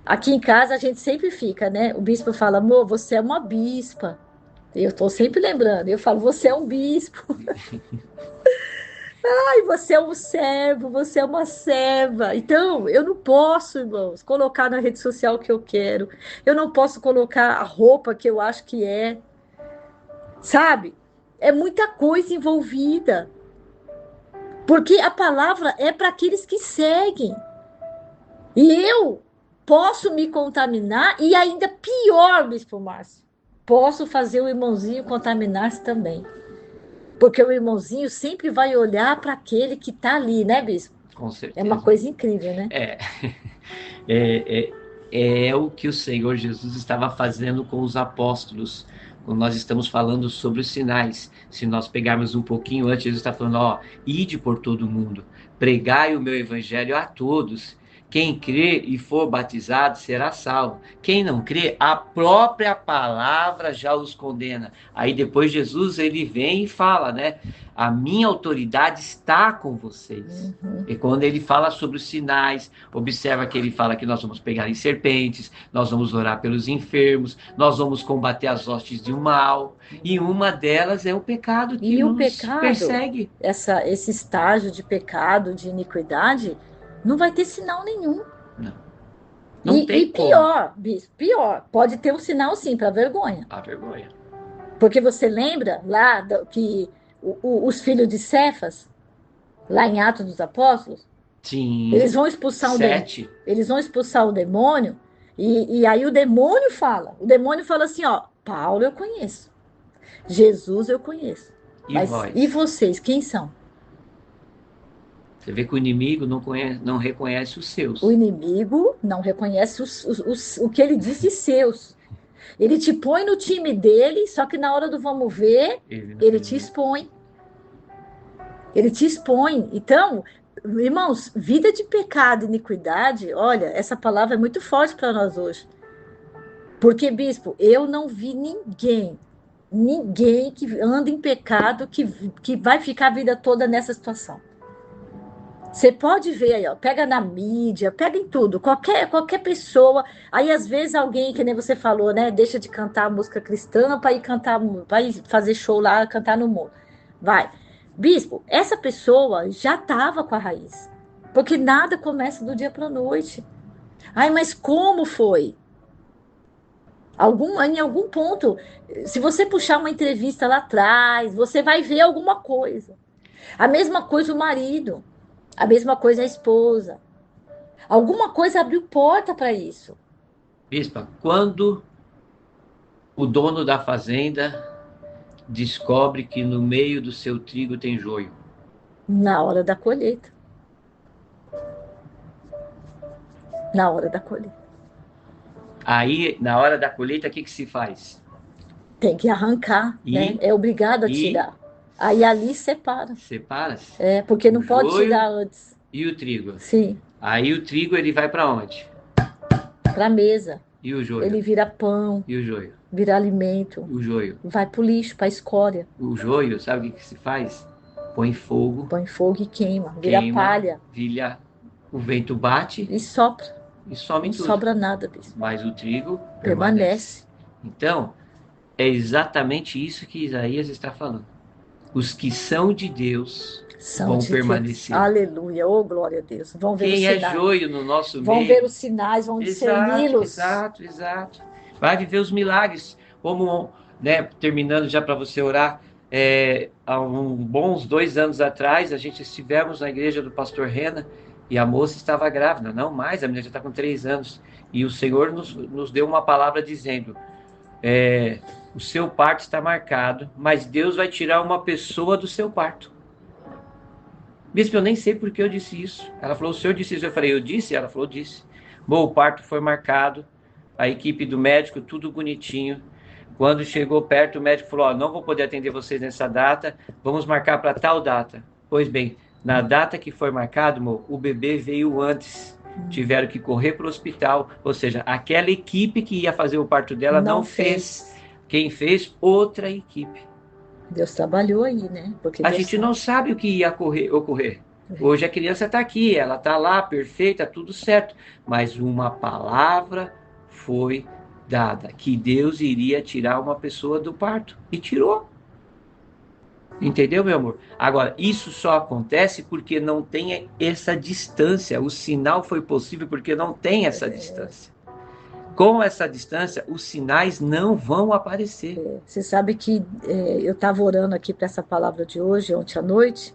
aqui em casa a gente sempre fica, né? O bispo fala, amor, você é uma bispa. Eu estou sempre lembrando. Eu falo, você é um bispo. Ai, você é um servo, você é uma serva. Então, eu não posso, irmãos, colocar na rede social o que eu quero. Eu não posso colocar a roupa que eu acho que é. Sabe? É muita coisa envolvida. Porque a palavra é para aqueles que seguem. E eu posso me contaminar e ainda pior, bispo Márcio. Posso fazer o irmãozinho contaminar-se também. Porque o irmãozinho sempre vai olhar para aquele que está ali, né, bispo? Com certeza. É uma coisa incrível, né? É o que o Senhor Jesus estava fazendo com os apóstolos, quando nós estamos falando sobre os sinais. Se nós pegarmos um pouquinho antes, Jesus está falando, ó, ide por todo mundo, pregai o meu evangelho a todos. Quem crê e for batizado será salvo. Quem não crê, a própria palavra já os condena. Aí depois Jesus, ele vem e fala, né? A minha autoridade está com vocês. Uhum. E quando ele fala sobre os sinais, observa que ele fala que nós vamos pegar em serpentes, nós vamos orar pelos enfermos, nós vamos combater as hostes do mal. E uma delas é o pecado que nos persegue. Esse estágio de pecado, de iniquidade, não vai ter sinal nenhum. Não tem pior, bispo, pior. Pode ter um sinal sim, para vergonha. A vergonha. Porque você lembra lá que os filhos de Cefas, lá em Atos dos Apóstolos, Sim. eles vão expulsar 7. eles vão expulsar o demônio, e aí o demônio fala assim, ó, Paulo eu conheço, Jesus eu conheço, E mas vós? e vocês, quem são? Você vê que o inimigo não reconhece os seus. O inimigo não reconhece o que ele diz de seus. Ele te põe no time dele, só que na hora do vamos ver, ele te expõe. Ele te expõe. Então, irmãos, vida de pecado e iniquidade, olha, essa palavra é muito forte para nós hoje. Porque, bispo, eu não vi ninguém que anda em pecado que vai ficar a vida toda nessa situação. Você pode ver aí, ó, pega na mídia, pega em tudo, qualquer pessoa. Aí, às vezes, alguém, que nem você falou, né, deixa de cantar música cristã para ir cantar, vai fazer show lá, cantar no mundo. Vai. Bispo, essa pessoa já estava com a raiz. Porque nada começa do dia para a noite. Ai, mas como foi? Em algum ponto, se você puxar uma entrevista lá atrás, você vai ver alguma coisa. A mesma coisa o marido. A mesma coisa a esposa. Alguma coisa abriu porta para isso. Bispa, quando o dono da fazenda descobre que no meio do seu trigo tem joio? Na hora da colheita. Na hora da colheita. Aí, na hora da colheita, o que se faz? Tem que arrancar, né? É obrigado a tirar. Aí ali separa. Separa-se. Porque não pode tirar antes. E o trigo? Sim. Aí o trigo ele vai para onde? Para a mesa. E o joio? Ele vira pão. E o joio? Vira alimento. O joio? Vai para o lixo, para a escória. O joio, sabe o que se faz? Põe fogo. Põe fogo e queima. Vira palha. Vira, o vento bate. E sopra. E some não tudo. Não sobra nada, bispo. Mas o trigo permanece. Então, é exatamente isso que Isaías está falando. Os que são de Deus vão permanecer. Deus. Aleluia, oh glória a Deus. Vão ver Quem os sinais. É joio no nosso meio. Vão ver os sinais, vão discerni-los. Exato. Vai viver os milagres. Como, né, terminando já para você orar, há bons 2 anos atrás, a gente estivemos na igreja do pastor Rena e a moça estava grávida, não mais, a menina já está com 3 anos. E o Senhor nos deu uma palavra dizendo, o seu parto está marcado, mas Deus vai tirar uma pessoa do seu parto. Bispo, eu nem sei por que eu disse isso. Ela falou, o senhor disse isso. Eu falei, eu disse? Ela falou, disse. Bom, o parto foi marcado, a equipe do médico, tudo bonitinho. Quando chegou perto, o médico falou, não vou poder atender vocês nessa data, vamos marcar para tal data. Pois bem, na data que foi marcado, o bebê veio antes. Tiveram que correr para o hospital, ou seja, aquela equipe que ia fazer o parto dela não fez. Quem fez? Outra equipe. Deus trabalhou aí, né? Porque a gente não sabe o que ia ocorrer. Hoje a criança está aqui, ela está lá, perfeita, tudo certo. Mas uma palavra foi dada, que Deus iria tirar uma pessoa do parto. E tirou. Entendeu, meu amor? Agora, isso só acontece porque não tem essa distância. O sinal foi possível porque não tem essa distância. Com essa distância, os sinais não vão aparecer. Você sabe que eu estava orando aqui para essa palavra de hoje, ontem à noite,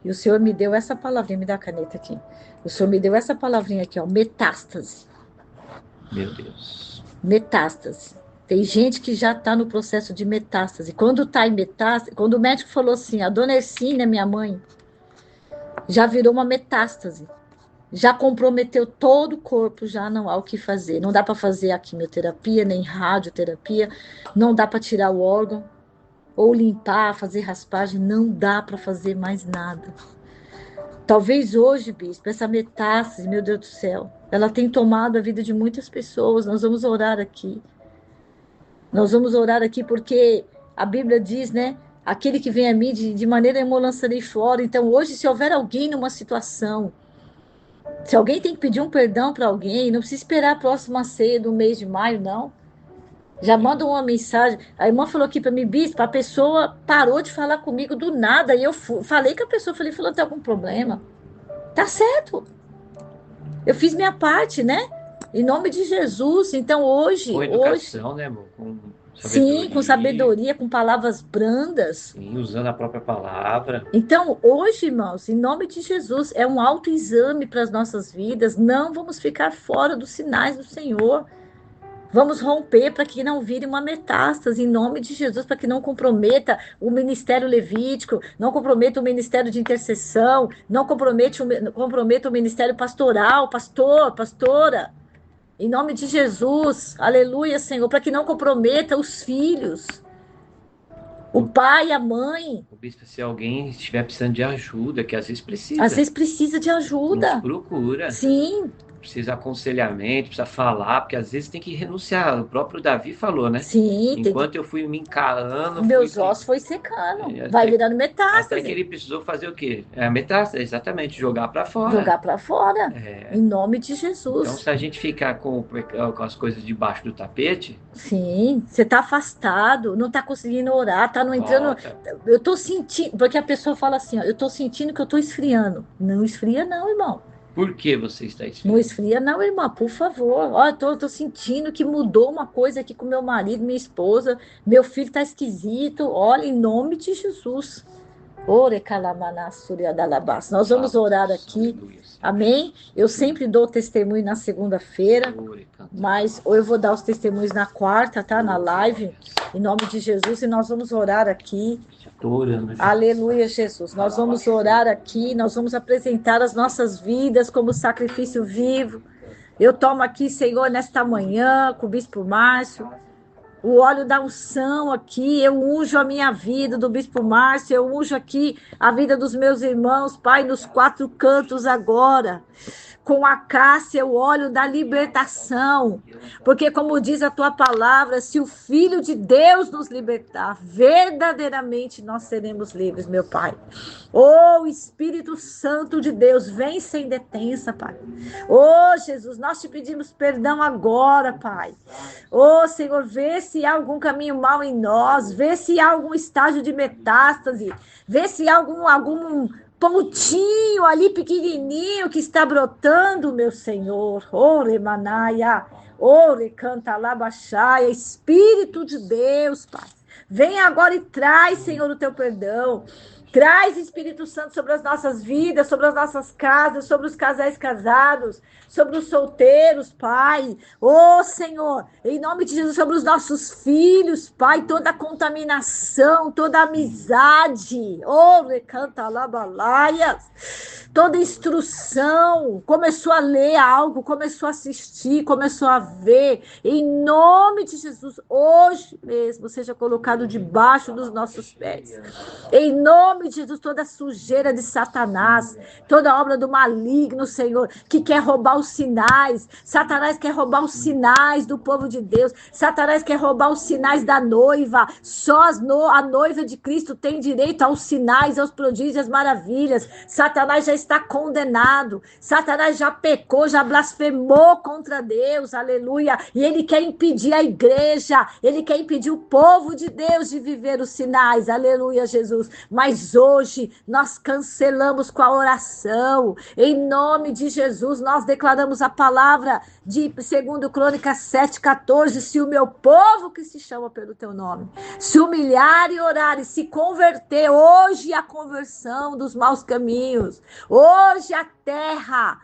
e o Senhor me deu essa palavrinha, me dá a caneta aqui. O Senhor me deu essa palavrinha aqui, ó, metástase. Meu Deus. Metástase. Tem gente que já está no processo de metástase. Quando está em metástase, quando o médico falou assim, a dona Ercínia, minha mãe, já virou uma metástase. Já comprometeu todo o corpo, já não há o que fazer. Não dá para fazer a quimioterapia, nem radioterapia, não dá para tirar o órgão, ou limpar, fazer raspagem, não dá para fazer mais nada. Talvez hoje, bispo, essa metástase, meu Deus do céu, ela tem tomado a vida de muitas pessoas. Nós vamos orar aqui. Nós vamos orar aqui porque a Bíblia diz, né? Aquele que vem a mim, de maneira nenhuma lançarei fora. Então, hoje, se houver alguém numa situação, se alguém tem que pedir um perdão para alguém, não precisa esperar a próxima ceia do mês de maio, não. Já manda uma mensagem. A irmã falou aqui para mim, bispo, a pessoa parou de falar comigo do nada. E eu falei com a pessoa, falou, tem algum problema? Tá certo. Eu fiz minha parte, né? Em nome de Jesus. Então, Com educação, né, amor? Com sabedoria. Sim, com sabedoria, com palavras brandas. Sim, usando a própria palavra. Então, hoje, irmãos, em nome de Jesus, é um autoexame para as nossas vidas. Não vamos ficar fora dos sinais do Senhor. Vamos romper para que não vire uma metástase, em nome de Jesus, para que não comprometa o ministério levítico, não comprometa o ministério de intercessão, não comprometa o ministério pastoral, pastor, pastora. Em nome de Jesus, aleluia, Senhor, para que não comprometa os filhos, o pai, a mãe. O bispo, se alguém estiver precisando de ajuda, que às vezes precisa. Às vezes precisa de ajuda. Nos procura. Sim. Precisa aconselhamento, precisa falar, porque às vezes tem que renunciar. O próprio Davi falou, né? Sim. Enquanto eu fui me encarando... Meus ossos foi secando. Vai virando metástase. Até que ele precisou fazer o quê? A metástase, exatamente, jogar para fora. Jogar para fora. Em nome de Jesus. Então, se a gente ficar com as coisas debaixo do tapete... Sim, você está afastado, não está conseguindo orar, está não entrando... Eu estou sentindo... Porque a pessoa fala assim, ó, eu estou sentindo que eu estou esfriando. Não esfria não, irmão. Por que você está esfriando? Não esfria não, irmã, por favor. Ó, eu tô sentindo que mudou uma coisa aqui com meu marido, minha esposa. Meu filho está esquisito. Olha, em nome de Jesus. Nós vamos orar aqui. Amém? Eu sempre dou testemunho na segunda-feira, mas ou eu vou dar os testemunhos na quarta, tá? Na live, em nome de Jesus, e nós vamos orar aqui. Aleluia, Jesus. Nós vamos orar aqui, nós vamos apresentar as nossas vidas como sacrifício vivo. Eu tomo aqui, Senhor, nesta manhã, com o Bispo Márcio, o óleo da unção aqui, eu unjo a minha vida do Bispo Márcio, eu unjo aqui a vida dos meus irmãos, Pai, nos 4 cantos agora. Com a cássia, o óleo da libertação. Porque, como diz a tua palavra, se o Filho de Deus nos libertar, verdadeiramente nós seremos livres, meu Pai. Espírito Santo de Deus, vem sem detença, Pai. Jesus, nós te pedimos perdão agora, Pai. Senhor, vê se há algum caminho mal em nós, vê se há algum estágio de metástase, vê se há algum pontinho ali pequenininho que está brotando, meu Senhor. Ore manaia, ore canta labaxaia, Espírito de Deus, Pai. Vem agora e traz, Senhor, o teu perdão. Traz, Espírito Santo, sobre as nossas vidas, sobre as nossas casas, sobre os casais casados, sobre os solteiros, Pai. Senhor, em nome de Jesus, sobre os nossos filhos, Pai, toda a contaminação, toda a amizade. Recanta labalaias. Toda instrução, começou a ler algo, começou a assistir, começou a ver. Em nome de Jesus, hoje mesmo, seja colocado debaixo dos nossos pés. Em nome de Jesus, toda a sujeira de Satanás, toda obra do maligno, Senhor, que quer roubar os sinais. Satanás quer roubar os sinais do povo de Deus. Satanás quer roubar os sinais da noiva. Só a noiva de Cristo tem direito aos sinais, aos prodígios, às maravilhas. Satanás já está condenado. Satanás já pecou, já blasfemou contra Deus. Aleluia. E ele quer impedir a igreja. Ele quer impedir o povo de Deus de viver os sinais. Aleluia, Jesus. Mas hoje nós cancelamos com a oração. Em nome de Jesus, nós declaramos a palavra de 2 Crônicas 7,14. Se o meu povo que se chama pelo teu nome se humilhar e orar e se converter, hoje a conversão dos maus caminhos. Hoje a terra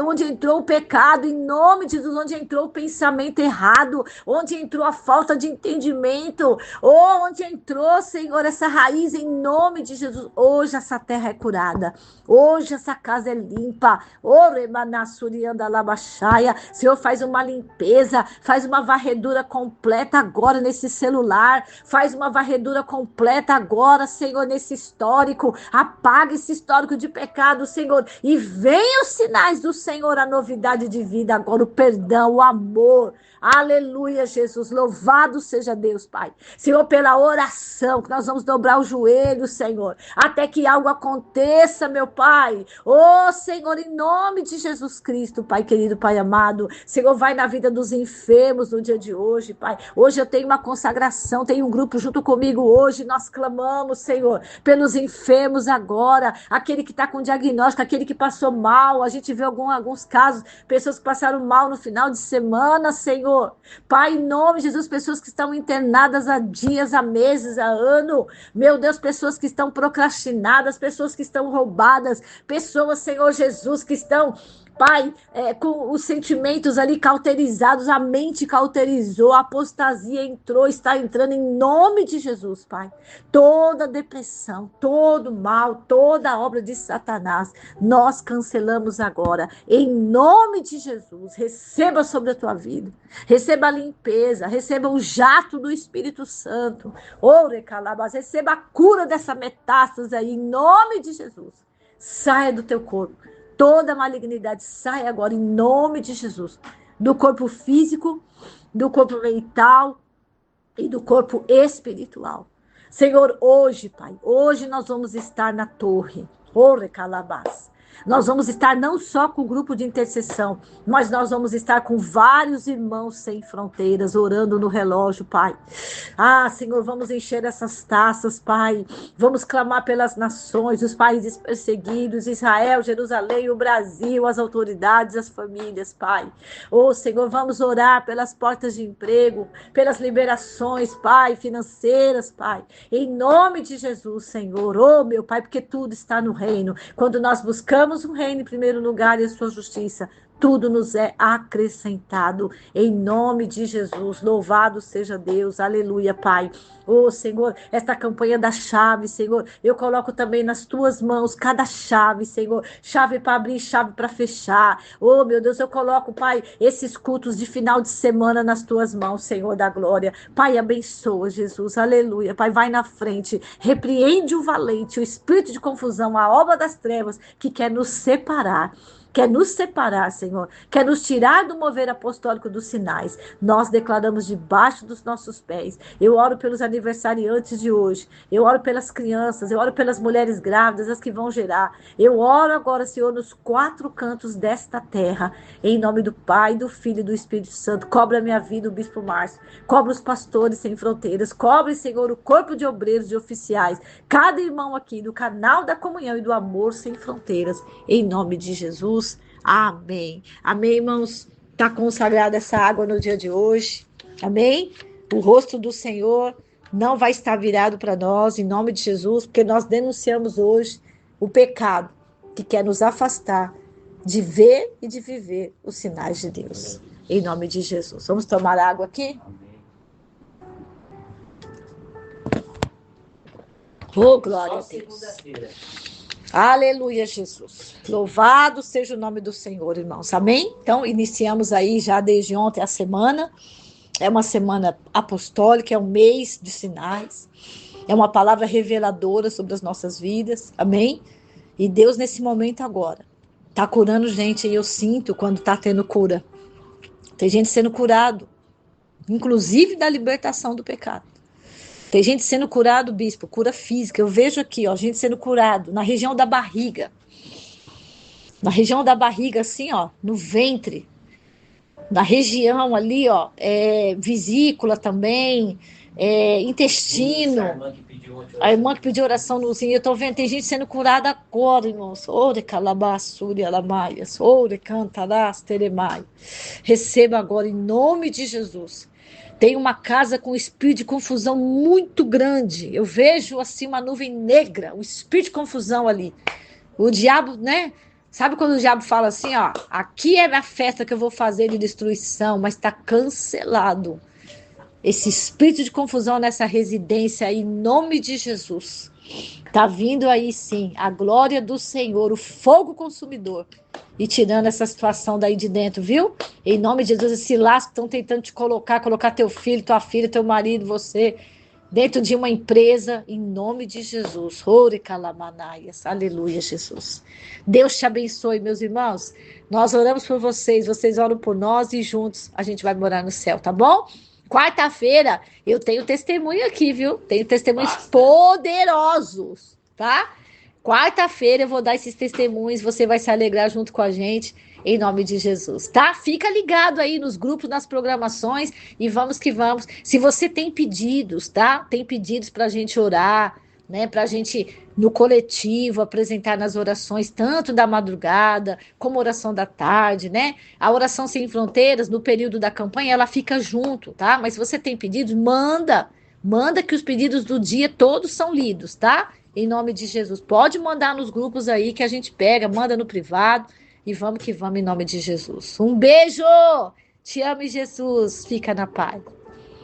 onde entrou o pecado, em nome de Jesus, onde entrou o pensamento errado, onde entrou a falta de entendimento, onde entrou, Senhor, essa raiz, em nome de Jesus, hoje essa terra é curada, hoje essa casa é limpa. Senhor, faz uma limpeza, faz uma varredura completa agora nesse celular, faz uma varredura completa agora, Senhor, nesse histórico, apaga esse histórico de pecado, Senhor, e venham os sinais do Senhor, a novidade de vida agora, o perdão, o amor. Aleluia, Jesus, louvado seja Deus, Pai. Senhor, pela oração, que nós vamos dobrar o joelho joelho, Senhor, até que algo aconteça, meu Pai. Ô, Senhor, em nome de Jesus Cristo, Pai querido, Pai amado, Senhor, vai na vida dos enfermos no dia de hoje, Pai. Hoje eu tenho uma consagração, tem um grupo junto comigo hoje, nós clamamos, Senhor, pelos enfermos agora, aquele que está com diagnóstico, aquele que passou mal, a gente vê alguns casos, pessoas que passaram mal no final de semana, Senhor. Pai, em nome de Jesus, pessoas que estão internadas há dias, há meses, há ano, meu Deus, pessoas que estão procrastinadas, pessoas que estão roubadas, pessoas, Senhor Jesus, que estão, Pai, com os sentimentos ali cauterizados, a mente cauterizou, a apostasia entrou, está entrando em nome de Jesus, Pai. Toda depressão, todo mal, toda obra de Satanás, nós cancelamos agora, em nome de Jesus. Receba sobre a tua vida, receba a limpeza, receba o jato do Espírito Santo, ore calabas, receba a cura dessa metástase aí, em nome de Jesus. Saia do teu corpo. Toda malignidade sai agora em nome de Jesus. Do corpo físico, do corpo mental e do corpo espiritual. Senhor, hoje, Pai, hoje nós vamos estar na torre. Ore calabás. Nós vamos estar não só com o grupo de intercessão, mas nós vamos estar com vários irmãos sem fronteiras, orando no relógio, Pai. Ah, Senhor, vamos encher essas taças, Pai. Vamos clamar pelas nações, os países perseguidos, Israel, Jerusalém, o Brasil, as autoridades, as famílias, Pai. Oh, Senhor, vamos orar pelas portas de emprego, pelas liberações, Pai, financeiras, Pai. Em nome de Jesus, Senhor. Oh, meu Pai, porque tudo está no reino. Quando nós buscamos o reino em primeiro lugar e a sua justiça, tudo nos é acrescentado, em nome de Jesus. Louvado seja Deus, aleluia, Pai. Oh, Senhor, esta campanha da chave, Senhor, eu coloco também nas tuas mãos cada chave, Senhor, chave para abrir, chave para fechar. Oh, meu Deus, eu coloco, Pai, esses cultos de final de semana nas tuas mãos, Senhor da glória. Pai, abençoa, Jesus, aleluia. Pai, vai na frente, repreende o valente, o espírito de confusão, a obra das trevas que quer nos separar. Quer nos separar, Senhor. Quer nos tirar do mover apostólico dos sinais. Nós declaramos debaixo dos nossos pés. Eu oro pelos aniversariantes de hoje. Eu oro pelas crianças. Eu oro pelas mulheres grávidas, as que vão gerar. Eu oro agora, Senhor, nos quatro cantos desta terra. Em nome do Pai, do Filho e do Espírito Santo. Cobre a minha vida, o Bispo Márcio. Cobre os pastores sem fronteiras. Cobre, Senhor, o corpo de obreiros, de oficiais. Cada irmão aqui do canal da comunhão e do amor sem fronteiras. Em nome de Jesus. Amém. Amém, irmãos. Está consagrada essa água no dia de hoje. Amém? O rosto do Senhor não vai estar virado para nós, em nome de Jesus, porque nós denunciamos hoje o pecado que quer nos afastar de ver e de viver os sinais de Deus. Em nome de Jesus. Vamos tomar água aqui? Oh, glória a Deus. Aleluia, Jesus. Louvado seja o nome do Senhor, irmãos. Amém? Então, iniciamos aí já desde ontem a semana. É uma semana apostólica, é um mês de sinais. É uma palavra reveladora sobre as nossas vidas. Amém? E Deus, nesse momento agora, está curando gente. E eu sinto quando está tendo cura. Tem gente sendo curado, inclusive da libertação do pecado. Tem gente sendo curado, bispo, cura física. Eu vejo aqui, ó, gente sendo curado na região da barriga. Na região da barriga, assim, ó, no ventre. Na região ali, ó, vesícula também, intestino. A irmã que pediu oração no zinho, eu tô vendo, tem gente sendo curada agora, irmãos. Ore calabassuri alamaias, ore cantarás teremai. Receba agora, em nome de Jesus. Tem uma casa com um espírito de confusão muito grande. Eu vejo assim uma nuvem negra, um espírito de confusão ali. O diabo, né? Sabe quando o diabo fala assim, ó, aqui é a festa que eu vou fazer de destruição, mas está cancelado. Esse espírito de confusão nessa residência aí, em nome de Jesus. Tá vindo aí sim, a glória do Senhor, o fogo consumidor. E tirando essa situação daí de dentro, viu? Em nome de Jesus, esse laço que estão tentando te colocar teu filho, tua filha, teu marido, você, dentro de uma empresa, em nome de Jesus. Ore calamanaias, aleluia, Jesus. Deus te abençoe, meus irmãos. Nós oramos por vocês, vocês oram por nós e juntos a gente vai morar no céu, tá bom? Quarta-feira eu tenho testemunho aqui, viu? Tenho testemunhos poderosos, tá? Quarta-feira eu vou dar esses testemunhos, você vai se alegrar junto com a gente, em nome de Jesus, tá? Fica ligado aí nos grupos, nas programações e vamos que vamos. Se você tem pedidos, tá? Tem pedidos pra gente orar, né? Pra gente, no coletivo, apresentar nas orações, tanto da madrugada, como oração da tarde, né? A oração sem fronteiras, no período da campanha, ela fica junto, tá? Mas se você tem pedidos, manda. Manda que os pedidos do dia todos são lidos, tá? Em nome de Jesus. Pode mandar nos grupos aí que a gente pega, manda no privado e vamos que vamos em nome de Jesus. Um beijo! Te amo, Jesus. Fica na paz.